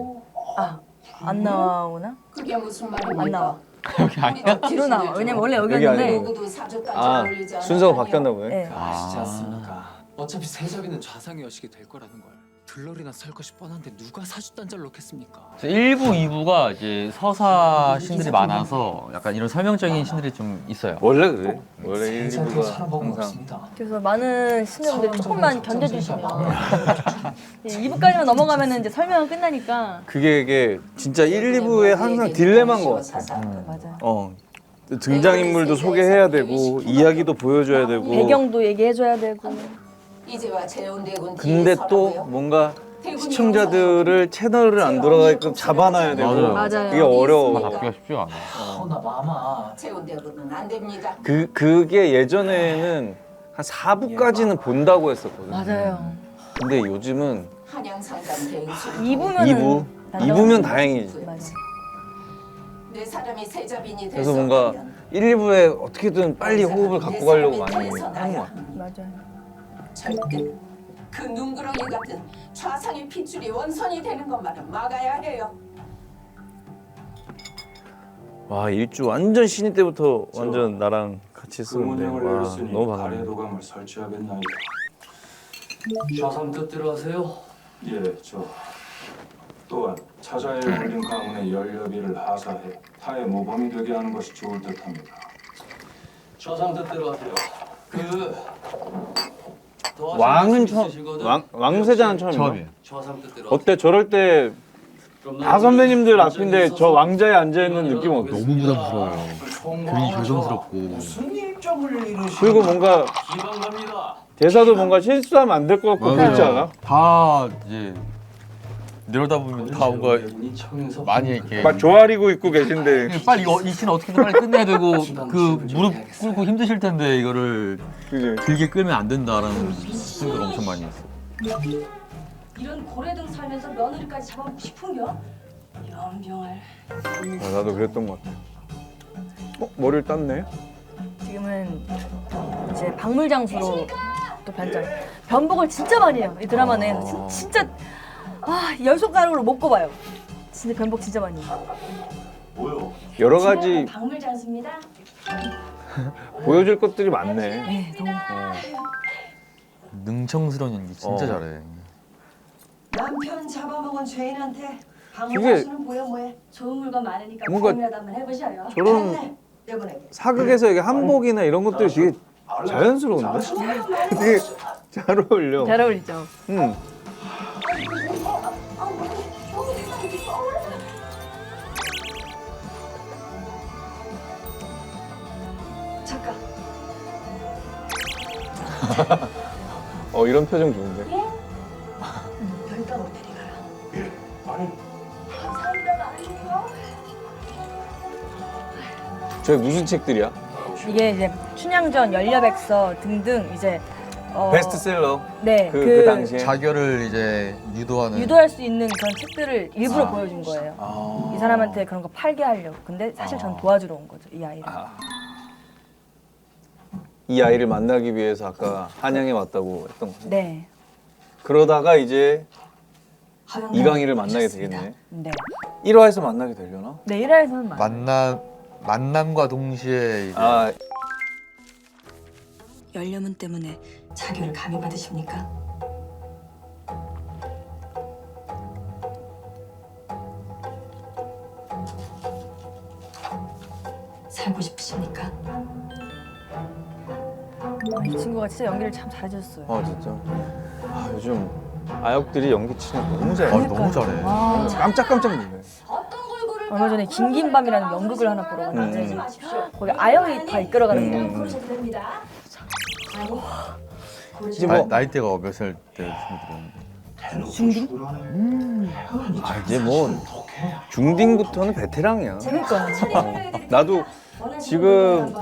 안 나오나? 그게 무슨 말입니까? 안 나와. 여기 아니야? 뒤로 나와. 왜냐면 원래 여기 여기였는데. 아니고. 누구도 사주단자 아 올리지 않을 순서가 거아니요. 바뀌었나 보네. 네. 아시지 않습니까? 어차피 세자비는 좌상의 여식이 될 거라는 걸. 들러리나 살 것이 뻔한데 누가 사주단자를 놓겠습니까? 1부, 2부가 이제 서사 신들이 많아서 약간 이런 설명적인 신들이 좀 있어요. 원래 그래. 원래 세자한테 1부가 살아보고 항상 없습니다. 그래서 많은 시청자분들 조금만 견뎌주시면 2부까지만 넘어가면 이제 설명은 끝나니까. 그게 이게 진짜 1, 2부에 항상 딜레마인 것 같아. 맞아. 등장인물도 소개해야 되고 이야기도 보여줘야 되고 배경도 얘기해줘야 되고. 이제와 재혼대군 근데 또 뭔가 시청자들을 채널을 안 돌아가게끔 잡아놔야 되고 맞아요. 이게 어려워. 잡기가 쉽지 않아. 나 마마. 재혼대군은 안 됩니다. 그게 예전에는 한 4부까지는 본다고 했었거든. 맞아요. 근데 요즘은 한양상담 대행수 2부면은 2부면 다행이지. 맞아. 내 사람이 세자빈이 그래서 뭔가 1, 2부에 어떻게든 빨리 호흡을 갖고 가려고 많이 하는 것 같아. 맞아요. 절대 그 눈구렁이 같은 좌상의 핏줄이 원선이 되는 것만은 막아야 해요. 와 일주 완전 신인 때부터 완전 나랑 같이 했었는데 금운영을 와 내렸으니 너무 발해 반갑네. 도감을 설치하겠나이다. 좌상 뜻대로 하세요. 예, 또한 차자에 올린 가문의 연료비를 하사해 타의 모범이 되게 하는 것이 좋을 듯합니다. 좌상 뜻대로 하세요. 왕은 왕세자는 처음이야. 처음이에요. 좌상 뜻대로 어때 저럴 때 다 선배님들 앞인데 저 왕자에 앉아 있는 느낌 어때? 너무 부담스러워요. 괜히 조심스럽고. 무슨 일정을 이루시? 그리고 뭔가 기방 갑니다. 대사도 뭔가 실수하면 안 될 것 같고 그렇지 않아? 다 이제 내려다보면 다 뭔가 많이 이렇게 막 조아리고 있고 계신데 빨리 이 씬 어떻게든 빨리 끝내야 되고 그 무릎 꿇고 힘드실 텐데 이거를 그지? 길게 끌면 안 된다라는 생각 엄청 많이 했어요. 이런 고래등 살면서 며느리까지 잡아먹고 싶은겨? 연병을. 나도 그랬던 것 같아. 머리를 땄네? 지금은 이제 박물장수로 또 변장. 변복을 진짜 많이 해요. 이 드라마 내에서 진짜 열 손가락으로 못 꼽아요. 진짜 변복 진짜 많이 해요. 여러 가지 박물장수입니다. 보여줄 것들이 많네. 네, 너무. 능청스러운 연기 진짜 잘해. 남편 잡아먹은 죄인한테 방울장수는 뭐야 뭐해? 좋은 물건 많으니까 뭔가 구경이라도 한번 해보셔요. 저런 내보내게. 사극에서 이게 한복이나 이런 것들이 되게 자연스러운데? 되게 잘 어울려. 잘 어울리죠. 응. 잠깐. 이런 표정 좋은데. 별도로 데려가라. 감사합니다, 나은이요. 저게 무슨 책들이야? 이게 이제 춘향전, 열려백서 등등 이제 베스트셀러. 네, 그 당시에. 자결을 이제 유도하는. 유도할 수 있는 그런 책들을 일부러 보여준 거예요. 이 사람한테 그런 거 팔게 하려고. 근데 사실 전 도와주러 온 거죠, 이 아이를. 이 아이를 만나기 위해서 아까 한양에 왔다고 했던 거. 네. 그러다가 이제 이강희를 만나게 되겠네. 네. 1화에서 만나게 되려나? 네, 1화에서는 만남과 동시에 이제 열려문 때문에 자교를 감히 받으십니까? 살고 싶으십니까? 이 친구가 진짜 연기를 참 잘해줬어요. 진짜. 요즘 아역들이 연기 치는 거 너무 잘해. 너무 잘해. 깜짝깜짝 놀래. 어떤 골고를 얼마 전에 긴긴밤이라는 연극을 하나 보러 갔는데 거기 아영이 다 이끌어가는 거예요. 이제 뭐 나이대가 몇 살 때 중딩? 이제 뭐 중딩부터는 베테랑이야. 그러니까. 나도 지금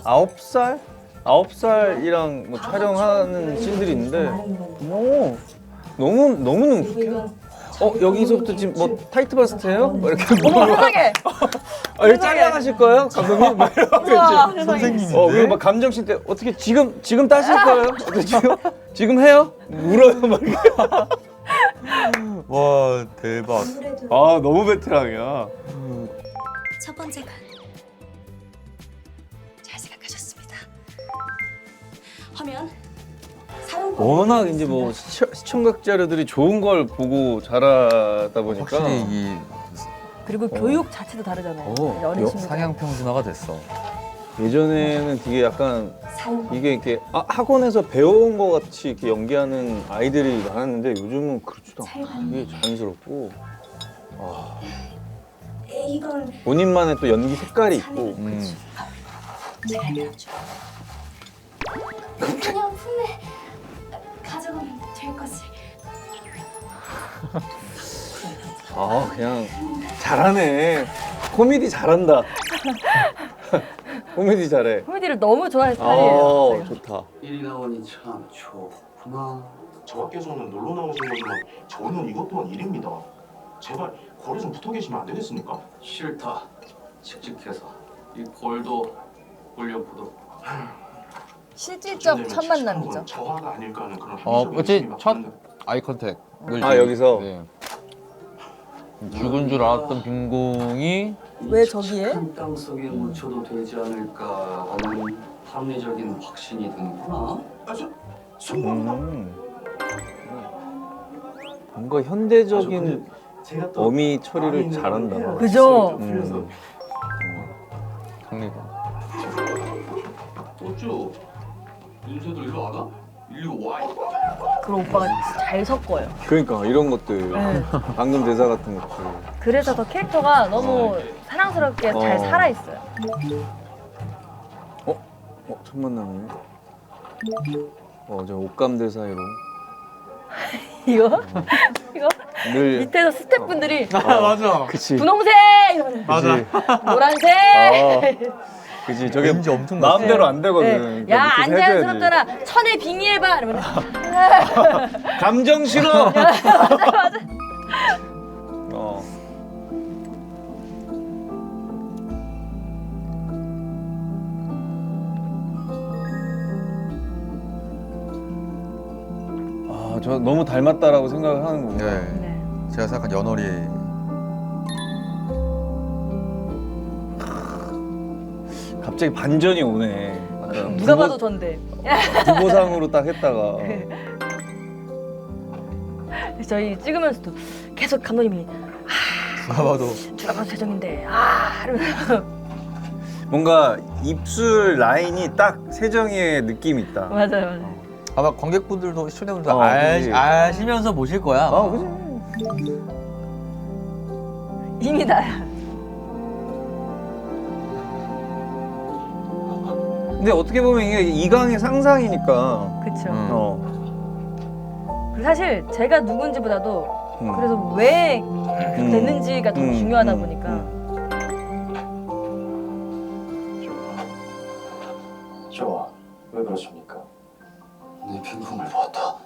9살? 9살이랑 뭐 촬영하는 씬들이 있는데 너무 능숙해. 여기서부터 지금 뭐 타이트 바스트예요? 뭐 이렇게 어머 세상에! 여기 촬영하실 거예요? 감독님? 막 우와, 이렇게 선생님인데? 그리고 막 감정씬 때 어떻게 지금 따실 거예요? 어떻게 지금 해요? 울어요 막 이렇게. 와 대박. 아 너무 베테랑이야. 첫 번째 건 잘 생각하셨습니다. 화면 워낙 이제 뭐 시청각자료들이 좋은 걸 보고 자라다 보니까 확실히 이 그리고 교육 자체도 다르잖아요. 어린 친구들. 상향 평준화가 됐어. 예전에는 되게 약간 이게 이렇게 학원에서 배워온 것 같이 이렇게 연기하는 아이들이 많았는데 요즘은 그렇지도 않고 되게 자연스럽고 이건 본인만의 또 연기 색깔이 있고 제가 해결하죠. 그냥 품에 가져가면 될 것을. 그냥 잘하네. 코미디 잘한다. 코미디 잘해. 코미디를 너무 좋아하는 스타일이에요. 좋다. 일이 나오니 참 좋구나. 저 밖에서는 놀러 나오신 거지만 저는 이것 또한 일입니다. 제발 거리 좀 붙어 계시면 안 되겠습니까? 싫다. 칙칙해서 이 골도 올려보도록. 실질적 첫 만남이죠. 저하가 아닐까 하는 그런 그치 첫 아이 컨택을 여기서 네. 죽은 줄 알았던 빈궁이 왜 저기에? 큰 땅속에 묻혀도 되지 않을까 하는 합리적인 확신이 드는구나. 뭔가 현대적인 어미 처리를 잘한다. 그죠? 합리가. 어쭈? 윤서도 일로 와가? 일로 와. 그럼 오빠가 잘 섞어요. 그러니까 이런 것들 네. 방금 대사 같은 것들. 그래서 더 캐릭터가 너무 사랑스럽게 잘 살아있어요. 첫 만남이네. 저 옷감들 사이로 이거? 늘 밑에서 스태프분들이 맞아. 그치. 분홍색! 이러면 맞아. 노란색! 그치. 저게 왠지 엄청 마음대로 안 네. 되거든. 야, 그러니까 안 밑에서 해줘야지. 자연스럽잖아. 천에 빙의해봐! 이러면 감정 싫어. 맞아. 저 너무 닮았다라고 생각을 하는군요. 네. 제가 생각한 연월이 갑자기 반전이 오네. 약간 누가 봐도 전데. 부보상으로 딱 했다가. 저희 찍으면서도 계속 감독님이 누가 봐도 세정인데 이러면서 뭔가 입술 라인이 딱 세정이의 느낌이 있다. 맞아요. 아마 관객분들도 시청자분들도 그치. 아시면서 보실 거야. 그지. 이미 나야. 근데 어떻게 보면 이게 이강의 상상이니까. 그쵸. 그리고 사실 제가 누군지보다도 그래서 왜 그렇게 됐는지가 더 중요하다 보니까. 좋아. 왜 그러십니까? 내 빈궁을 보았다.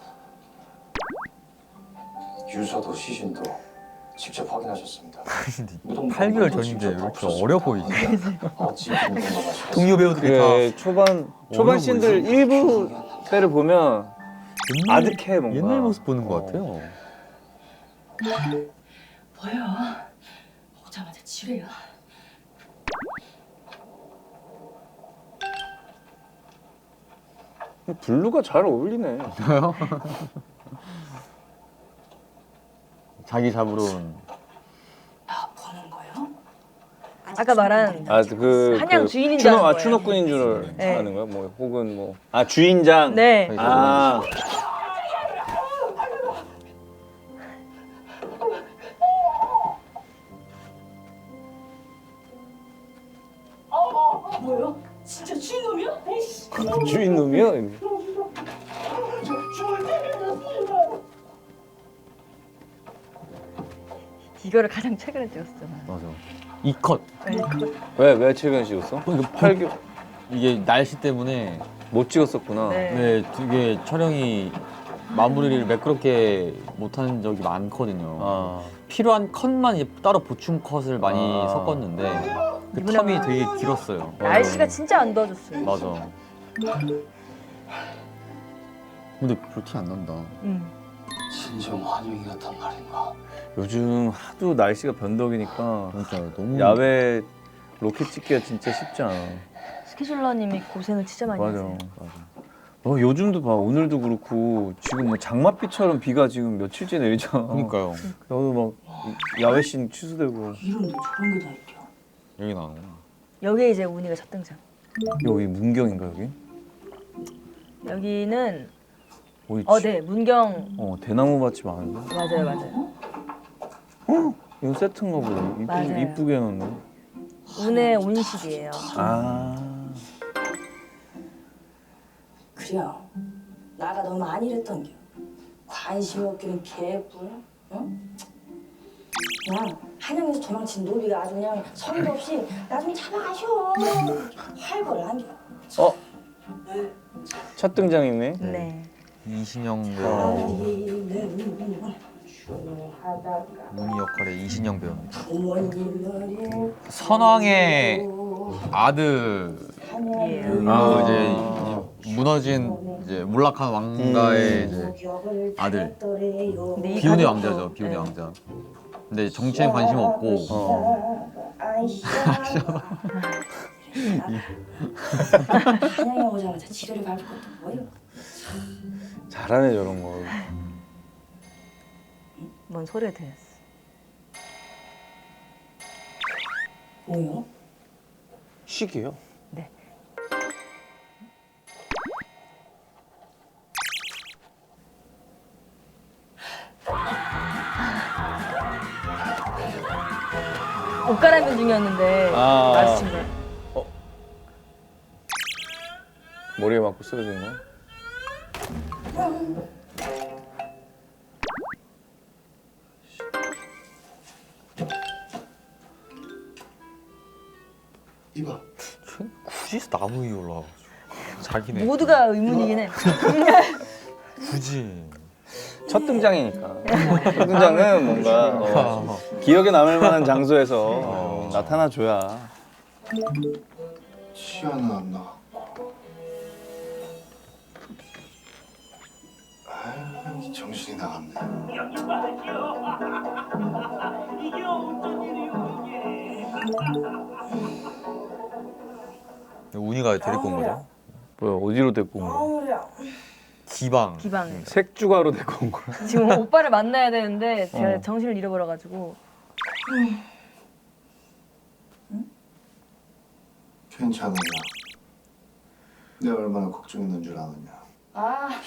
유서도 시신도 직접 확인하셨습니다. 8개월 전인데 왜 이렇게 어려 보이지? 어찌 궁금하시겠어요? 동료 배우들이 그래, 초반 어려 씬들 보이지? 일부 때를 보면 아득해 뭔가. 옛날 모습 보는 것 같아요. 뭐야? 오자마자 지뢰야. 블루가 잘 어울리네. 자기 잡으러온. 보는 거요? 아까 말한 한양 주인인 줄 아는 거예요. 추노꾼인 줄 네. 아는 거야? 뭐 혹은 뭐 주인장. 네. 뭐야? 진짜 주인놈이야? 에이씨. 주인놈이요? 이거를 가장 최근에 찍었잖아. 맞아. 이 컷. 왜 최근에 찍었어? 이거 8개월. 이게 날씨 때문에 못 찍었었구나. 네, 되게 촬영이 마무리를 매끄럽게 못한 적이 많거든요. 필요한 컷만 이제 따로 보충 컷을 많이 섞었는데 그 텀이 되게 길었어요. 날씨가 진짜 안 도와줬어요. 맞아. 근데 별 티 안 난다. 진정 환영이 같단 말인가. 요즘 하도 날씨가 변덕이니까 그러니까 너무 야외 로켓 찍기가 진짜 쉽지 않아. 스케줄러님이 고생을 진짜 많이 맞아. 하세요. 요즘도 봐. 오늘도 그렇고 지금 뭐 장맛비처럼 비가 지금 며칠째 내리잖아. 그러니까요. 오늘 막 야외 씬 취소되고. 이름도 저런 게 다 있죠. 여기 나오구나. 여기에 이제 운이가 첫 등장. 여기 문경인가 여기? 여기는 어이, 네, 문경. 대나무 밭이 많은데? 맞아요. 이거 세트인가 보네. 맞아요. 이쁘게 해놨네. 운의 온실이에요. 그래요. 나가 너무 안일했던 게 관심 없기는 개뿔. 응? 그냥 한양에서 도망친 노비가 아주 그냥 성의도 없이 나중에 잡아가셔. 활거를 한겨. 첫 등장이네. 네. 이신영 배우. 문희 역할의 이신영 배우입니다. 선왕의 아들. 이제 무너진 이제 몰락한 왕가의 이제 아들. 비운의 왕자죠. 비운의 왕자. 근데 정치에 관심 없고. 한양에 오자마자 지도를 밟을 것도 뭐예요? 잘하네 저런 거. 뭔 소리가 들렸어. 뭐요? 시계요? 네. 옷 갈아입는 중이었는데 마주친 거예요. 머리에 맞고 쓰러진 거야? 이봐. 굳이 나무 위에 올라와가지고 자기네. 모두가 의문이긴 해. 굳이. 첫 등장이니까. 첫 등장은 뭔가 기억에 남을 만한 장소에서 나타나줘야. 치아는 안 나갔고. 아유, 정신이 나갔네. 여기 봐요. 이게 어떤 일이요 이게. 운이가 데리고 온 거죠? 뭐야 어디로 데리고 온 거야? 기방. 색주가로 데리고 온 거야? 지금 오빠를 만나야 되는데 제가 정신을 잃어버려가지고. 괜찮아요. 내가 얼마나 걱정했는 줄 아느냐.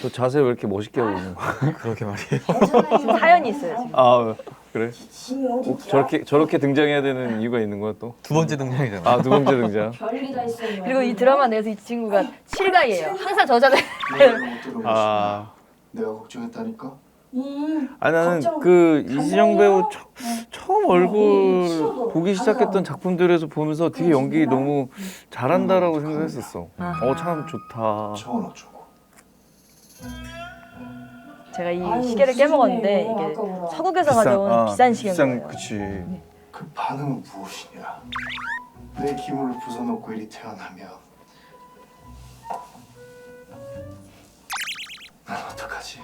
저 자세 왜 이렇게 멋있게 하고 있는 거야? 그러게 말이에요. 지금 사연이 있어요 지금. 그래? 저렇게 등장해야 되는 이유가 있는 거야 또? 두 번째 등장이잖아. 두 번째 등장. 별일이 다 있어요. 그리고 이 드라마 내에서 이 친구가 칠가이예요. 항상 저자들. 내가 걱정했다니까. 나는 그 이신영 배우 처음 얼굴 보기 시작했던 작품들에서 보면서 되게 연기 너무 잘한다라고 생각했었어. 참 좋다. 저건 어쩌고. 제가 이 시계를 깨먹었는데 이게 서국에서 가져온 비싼 시계인 거예요. 그치. 그 반응은 무엇이냐? 내 기물을 부숴놓고 이리 태어나면 난 어떡하지?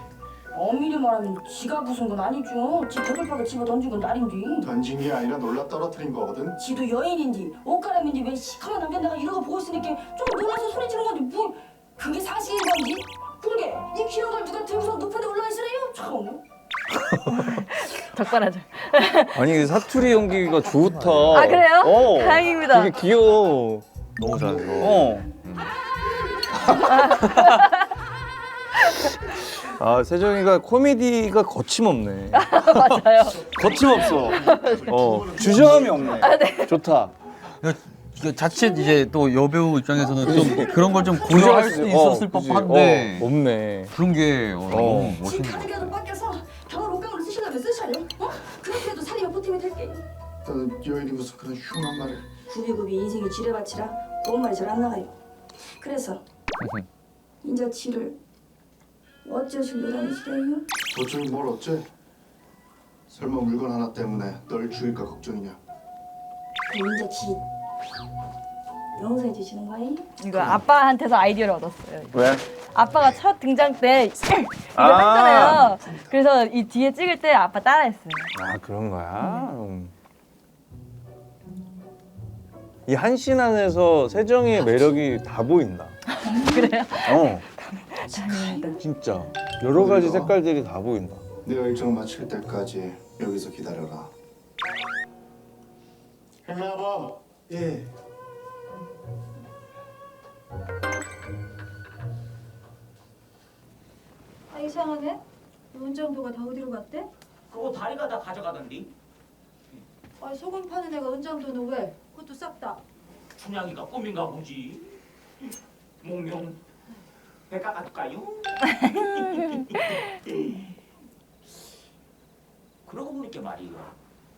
엄밀히 말하면 지가 부순 건 아니죠. 지 더블팍에 집어 던진 건 딸인디. 던진 게 아니라 놀라 떨어뜨린 거거든. 지도 여인인지 옷가람인지 왜 시커먼 남자 내가 이러고 보고 있으니까 좀 놀라서 소리 지르는 건지 뭐 그게 사실인 건지 그게 익히는 걸 누가 들고서 높은 데 올라와 있으래요? 참. 적반하죠. 아니 사투리 연기가 좋다. 그래요? 다행입니다. 되게 귀여워. 너무 잘해서. 세정이가 코미디가 거침없네. 맞아요. 거침없어. 주저함이 없네. 네. 좋다. 이거 자칫 이제 또 여배우 입장에서는 좀 그런 걸 좀 고려할 수 있었을 법한데 없네. 그런 게 너무 집 멋있는 거. 가득이라도 뺏겨서 병원 옷감으로 쓰시려면 쓰셔요. 그렇게라도 살이 옆보탬이 될게. 나는 여인이 무슨 그런 흉한 말을. 구비구비 인생이 지뢰밭이라 좋은 말이 잘 안 나가요. 그래서 인자 지를 어쩌시려는 시대요? 어쩌면 뭘 어째? 설마 물건 하나 때문에 널 죽일까 걱정이냐? 인자 지 영상에 주시는 거예요? 이거 아빠한테서 아이디어를 얻었어요. 왜? 아빠가 첫 등장 때 이거 했잖아요. 그래서 이 뒤에 찍을 때 아빠 따라했어요. 아 그런 거야. 이 한 씬 안에서 세정이의 매력이 다 보인다. 그래요? 다행이다. 진짜 여러 가지 색깔들이 다 보인다. 내가 일정 마칠 때까지 여기서 기다려라. 행라범. 예. 아 이상하네. 은장도가 다 어디로 갔대? 그거 다리가 다 가져가던디. 아 소금 파는 애가 은장도는 왜? 그것도 싹 다. 춘향이가 꿈인가 보지. 목룡 배 깎아줄까요? 그러고 보니까 말이야.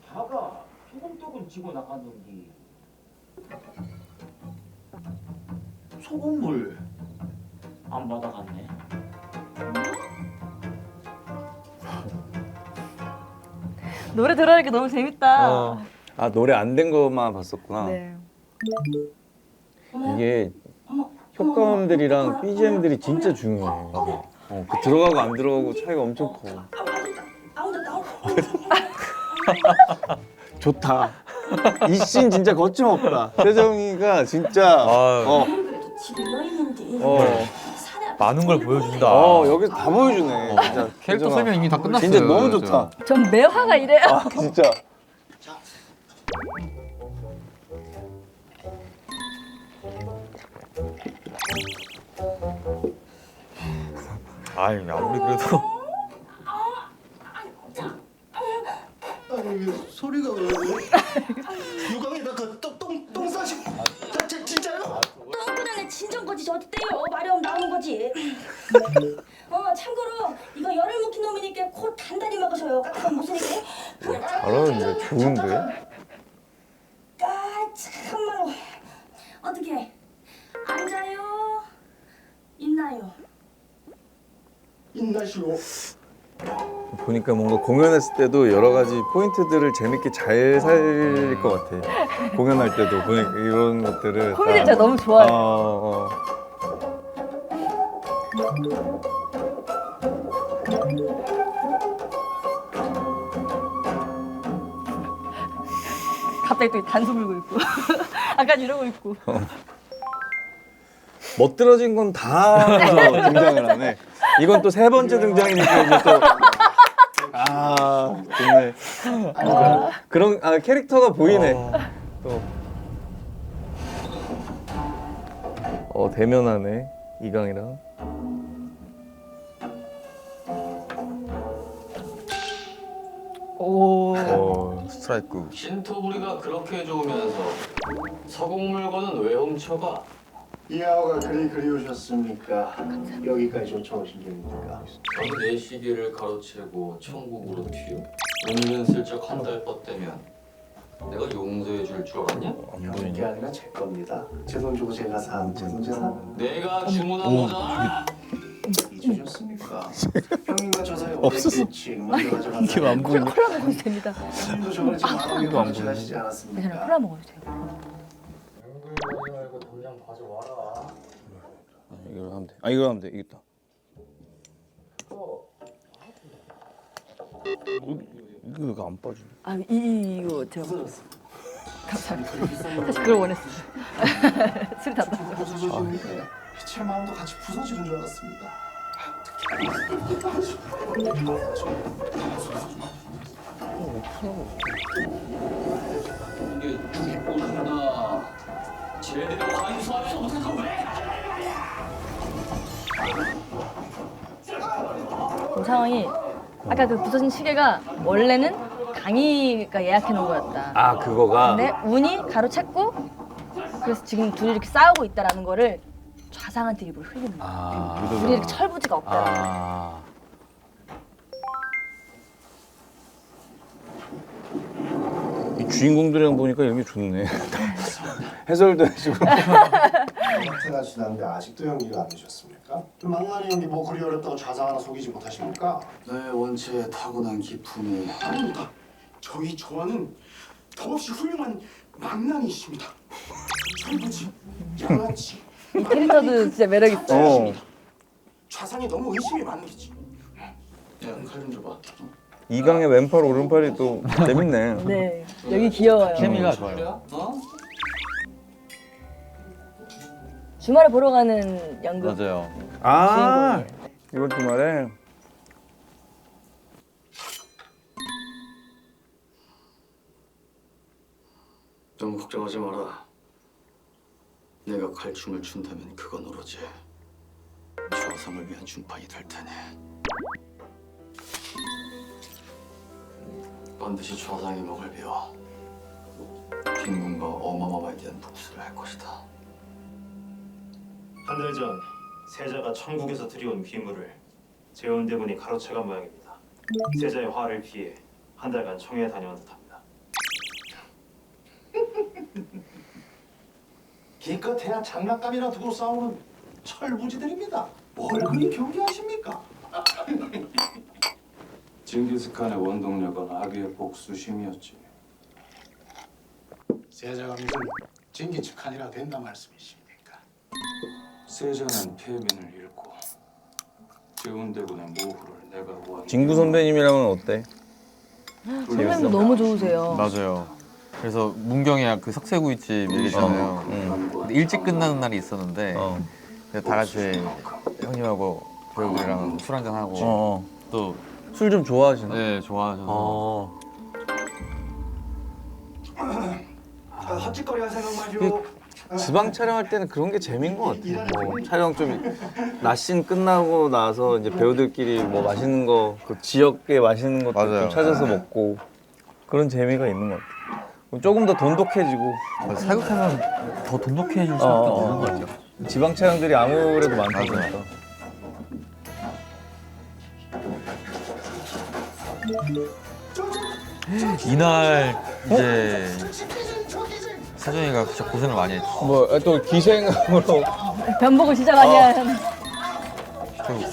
봐가 소금떡은 지고 나갔는데 소금물 안 받아갔네. 노래 들으니까 너무 재밌다. 아 노래 안 된 것만 봤었구나. 네. 이게 효과음들이랑 BGM들이 진짜 중요해. 그 들어가고 안 들어가고 차이가 엄청 커. 좋다. 이 씬 진짜 거침없다. 세정이가 진짜 많은 걸 보여준다. 여기서 다 보여주네. 진짜 캐릭터 설명 이미 다 끝났어요. 진짜 너무 좋다. 전 매화가 이래요. 진짜. 아니 아무리 그래도 아니 왜 소리가 왜? 유광에다 그똥 싸시고. 진짜요? 똥꾸라는 진정 거지 어디 떼요? 마려움 나오는 거지. 참고로 이거 열을 묵힌 놈이니까 코 단단히 막으셔요. 깍깍한 무슨 얘기? 잘하는데 좋은데? 참말로 어떻게 앉아요? 있나요? 있나시오. 보니까 뭔가 공연했을 때도 여러 가지 포인트들을 재밌게 잘 살릴 것 같아. 공연할 때도 보니까 이런 것들을 코미디를 제가 너무 좋아해요. 갑자기 또 단소 불고 있고 아까 이러고 있고 멋들어진 건 다 등장을 하네. 이건 또 세 번째 등장이니까 이제 또 좋네. 그런 캐릭터가 보이네. 또 대면하네 이강이랑. 오 스트라이크. 신토부리가 그렇게 좋으면서 서공 물건은 왜 훔쳐가? 이하오가 그리우셨습니까? 여기까지 쫓아오신 겁니까? 저도 내 시계를 가로채고 천국으로 튀어? 오늘은 슬쩍 한 달 뻗대면 내가 용서해 줄 줄 알았냐? 그게 아니라 제 겁니다. 제 돈 주고 제가 산 제 돈 제가 내가 주문한 거잖아. 잊으셨습니까? 형님과 저 사이 없었지. 먼저 가져간 이게 안 보이네. 콜라 먹어도 됩니다. 형님도 저번에 지금 이거 안 지나시지 괜찮아요. 않았습니까? 콜라 먹어도 돼요. 말고 돈장 가져와라. 이걸 하면 돼. 이거 하면 돼. 이겼다. 이거 안 빠져. 이거 제가 감사합니다. 사실 그걸 원했어요. 술이 다 빠져. 제 마음도 같이 부서지는 줄 알았습니다. 이게 죽고 준다. 제대로 간수할 수 없는 거 왜? 상황이 아까 그 부서진 시계가 원래는 강희가 예약해 놓은 거였다. 그거가. 근데 운이 가로챘고 그래서 지금 둘이 이렇게 싸우고 있다라는 거를 좌상한테 일부러 흘리는 거예요. 둘이 이렇게 철부지가 없다. 이 주인공들이랑 보니까 이런 게 좋네. 해설도 해주고. 태가 지났는데 아직도 연기가 안 되셨습니까? 망나니 연기 뭐 그리 어렵다고 좌상 하나 속이지 못하십니까? 내 원체에 타고난 기품이 아닙니다. 저희 조아는 더없이 훌륭한 망나니이십니다. 철부지, 양아치. 이 캐릭터도 진짜 매력 있어요. 좌상이 너무 의심이 많으시지. 야칼좀 줘봐. 이강의 왼팔 오른팔이 또 재밌네. 네, 여기 귀여워요. 케미가 좋아요. 주말에 보러 가는 연극 맞아요. 아, 이번 주말에. 너무 걱정하지 마라. 내가 칼춤을 춘다면 그건 오로지 좌상을 위한 준판이 될 테니 반드시 좌상의 목을 베어 빈군과 어마마마에 대한 복수를 할 것이다. 한 달 전 세자가 천국에서 들여온 귀물을 재원대군이 가로채간 모양입니다. 세자의 화를 피해 한 달간 청해에 다녀온 듯합니다. 기껏해야 장난감이나 두고 싸우는 철부지들입니다. 뭘 그리 경계하십니까? 징기스칸의 원동력은 아비의 복수심이었지. 세자가 믿은 징기츠칸이라 된다 말씀이십니까? 세자는 패민을 잃고 재원대군의 모후를 내가 원. 진구 선배님이랑은 어때? 선배님도 너무 좋으세요. 맞아요. 그래서 문경에 그 석쇠구이집 얘기잖아요. 근데 일찍 끝나는 날이 있었는데 그래서 다 같이 형님하고 배우들이랑 술 한잔 하고 또 술 좀 좋아하시나? 네, 좋아하셔서. 헛짓거리 할 생각 마시고. 지방 촬영할 때는 그런 게 재미인 것 같아요. 뭐 촬영 좀 낮씬 끝나고 나서 이제 배우들끼리 뭐 맛있는 거, 그 지역에 맛있는 것도 맞아요. 좀 찾아서 먹고 그런 재미가 있는 것 같아요. 조금 더 돈독해지고 사극하면 더 돈독해질 수밖에 없는 것 같아요. 지방 촬영들이 아무래도 많다 보니까. 이날 이제 사준이가 진짜 고생을 많이 했죠. 뭐 또 기생으로 변복을 진짜 많이 하는.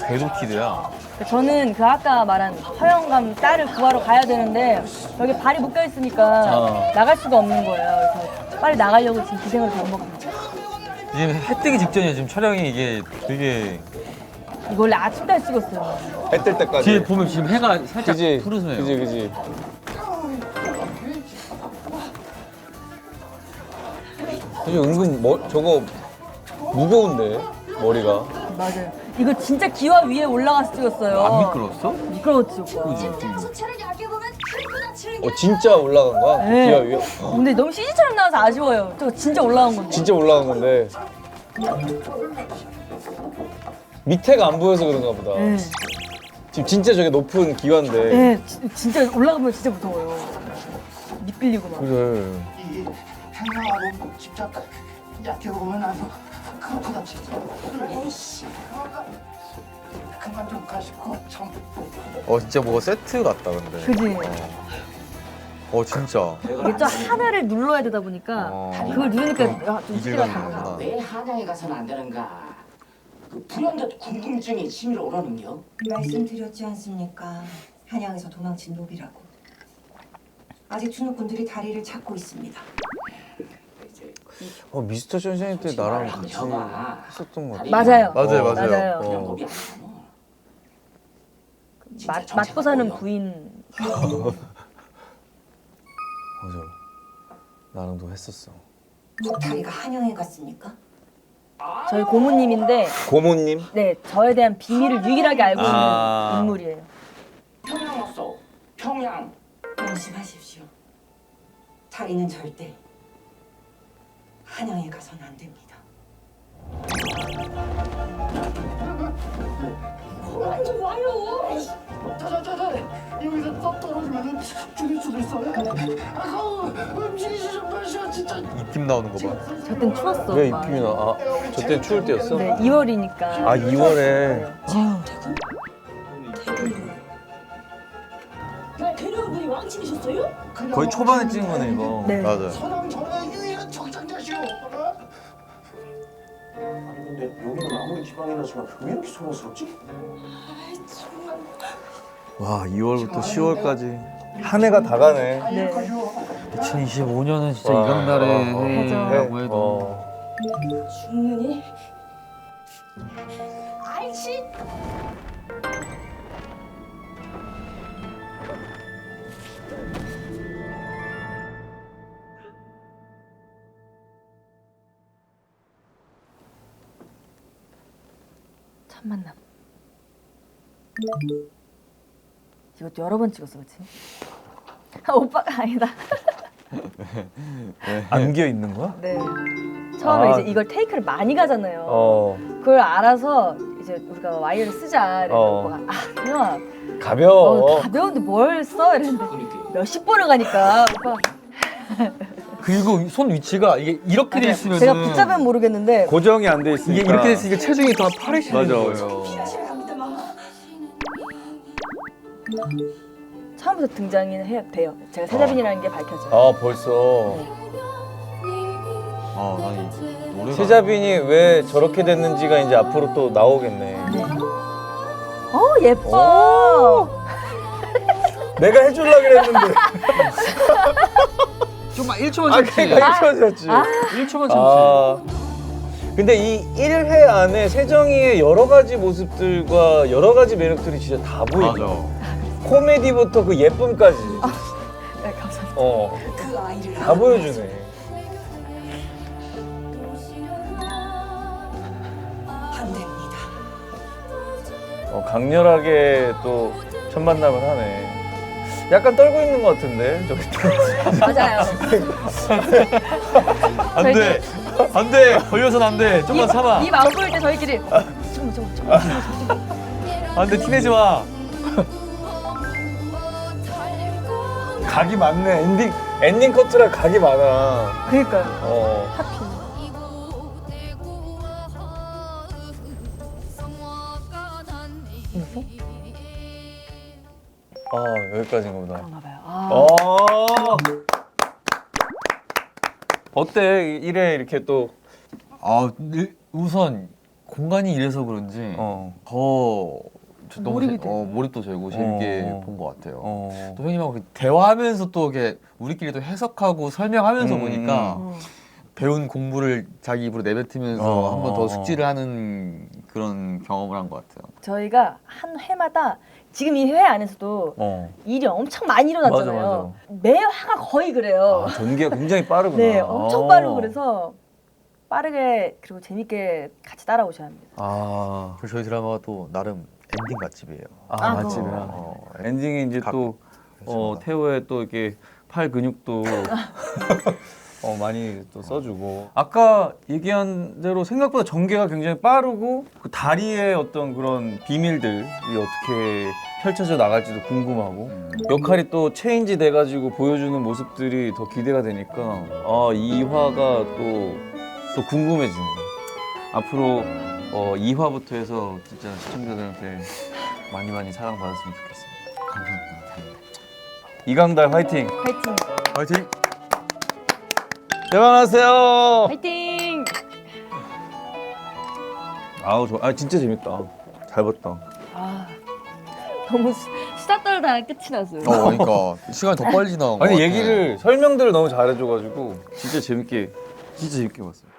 배도키드야. 저는 그 아까 말한 허영감 딸을 구하러 가야 되는데 여기 발이 묶여 있으니까 나갈 수가 없는 거예요. 그래서 빨리 나가려고 지금 기생으로 변복합니다. 지금 해 뜨기 직전이에요. 지금 촬영이 이게 되게 이거 원래 아침까지 찍었어요. 해 뜰 때까지. 뒤에 보면 지금 해가 살짝 그지? 푸르스네요. 그지. 은근 저거 무거운데 머리가. 맞아요. 이거 진짜 기와 위에 올라가서 찍었어요. 안 미끄러웠어? 미끄러웠지 오빠. 수채를 얇게 보면 크고 다치는 게 진짜 올라간 거야? 네. 기아 위에? 근데 너무 CG처럼 나와서 아쉬워요. 저거 진짜 올라간 건데. 진짜 올라간 건데 밑에가 안 보여서 그런가 보다. 네. 지금 진짜 저게 높은 기와인데. 네, 진짜 올라가면 진짜 무서워요. 미끌리고 막. 그래. 이 행랑하고 직접 얕게 보면 아주 크고 다치지. 에이씨. 그만 좀 가시고 참. 진짜 뭐가 세트 같다 근데. 그지? 진짜. 이게 또 하나를 눌러야 되다 보니까 그걸 누르니까 좀 이질감이 쉽지가 나구나. 왜 한양에 가서는 안 되는가? 그 불현듯 궁금증이 치밀어 오르는겨. 말씀드렸지 않습니까? 한양에서 도망친 노비라고. 아직 주눅꾼들이 다리를 찾고 있습니다. 미스터 선생님 때 나랑 같이 했었던 거 같아. 맞아요. 맞아요. 맞고 사는 부인. 맞아. 나랑도 했었어. 다리가 한양에 갔습니까? 저희 고모님인데. 고모님? 네, 저에 대한 비밀을 유일하게 알고 있는 인물이에요. 평양 왔어. 평양. 명심하십시오. 다리는 절대 한양에 가서는 안 됩니다. 좀 와요. 자자자자 여기서 떨어지면 죽일 수도 있어요. 아우 움직이지 좀 마. 입김 나오는 거 봐. 저 땐 추웠어. 왜 오빠. 입김이 나? 아, 저 때 추울 때였어? 네, 2월이니까. 아, 2월에. 날 데려온 분이 왕친이셨어요? 거의 초반에 찍은 거네, 이거. 네. 맞아요. 서남 전의 유일한 적장자시오. 아니 근데 여기는 아무리 지방이라지만 왜 이렇게 소란스럽지? 와, 2월부터 10월까지. 한 해가 다 가네. 네. 2025년은 진짜 와, 이강달의 맞아. 해라고 해도 죽느니? 아이씨! 첫 만남. 이것도 여러 번 찍었어, 그렇지? 아, 오빠가 아니다. 안겨 있는 거야? 네. 처음에 아. 이제 이걸 테이크를 많이 가잖아요. 그걸 알아서 이제 우리가 와이어를 쓰자. 이랬는데 오빠가 아, 그냥 가벼워. 가벼운데 뭘 써? 이랬는데 몇십 번을 가니까 오빠. 그리고 손 위치가 이게 이렇게 돼 있으면 제가 붙잡으면 모르겠는데 고정이 안 돼 있으니까. 이게 이렇게 돼 있으니까 체중이 다 팔에 실리는 맞아. 거예요. 처음부터 등장은 해야 돼요. 제가 세자빈이라는 게 밝혀져요. 아, 벌써. 아, 난 노래가 세자빈이 왜 저렇게 됐는지가 이제 앞으로 또 나오겠네. 예뻐. 내가 해주려고 그랬는데. 좀만 1초만 참지. 그러니까 1초만 참지. 1초만 참지. 근데 이 1회 안에 세정이의 여러 가지 모습들과 여러 가지 매력들이 진짜 다 보인다. 맞아. 코미디부터 그 예쁨까지. 네, 감사합니다. 그 아이를 다 보여주네. 안 됩니다. 강렬하게 또 첫 만남을 하네. 약간 떨고 있는 것 같은데 저기. 맞아요. 안 돼. 안 돼. 걸려선 안 돼. 좀만 참아. 입 안 보일 때 저희끼리 잠깐만. 안 돼. 티내지 마. 각이 많네. 엔딩 커트라 각이 많아. 그러니까요. 하필. 여기까지인가 보다. 그런가 봐요. 어때? 1회 이렇게 또. 우선 공간이 이래서 그런지 몰입이 돼. 몰입도 되고 재밌게 본 것 같아요. 또 형님하고 대화하면서 또 이렇게 우리끼리 또 해석하고 설명하면서 보니까 배운 공부를 자기 입으로 내뱉으면서 한 번 더 숙지를 하는 그런 경험을 한 것 같아요. 저희가 한 회마다 지금 이 회 안에서도 일이 엄청 많이 일어났잖아요. 매 화가 거의 그래요. 전개가 굉장히 빠르구나. 네, 엄청 빠르고 그래서 빠르게 그리고 재밌게 같이 따라오셔야 합니다. 그래서 저희 드라마가 또 나름 엔딩 맛집이에요. 맛집이야. 엔딩이 이제 또 태호의 또 이렇게 팔 근육도 많이 또 써주고. 아까 얘기한 대로 생각보다 전개가 굉장히 빠르고 그 다리의 어떤 그런 비밀들이 어떻게 펼쳐져 나갈지도 궁금하고 역할이 또 체인지 돼가지고 보여주는 모습들이 더 기대가 되니까 이 화가 또 궁금해지네. 앞으로 2화부터 해서 진짜 시청자들한테 많이 사랑받았으면 좋겠습니다. 감사합니다. 이강달 화이팅! 화이팅! 화이팅! 대박 나세요! 화이팅! 진짜 재밌다. 잘 봤다. 너무 수다 떨다가 끝이 났어요. 그러니까 시간이 더 빨리 지나간 것 같아. 아니 얘기를 설명들을 너무 잘해줘가지고 진짜 재밌게 봤어요.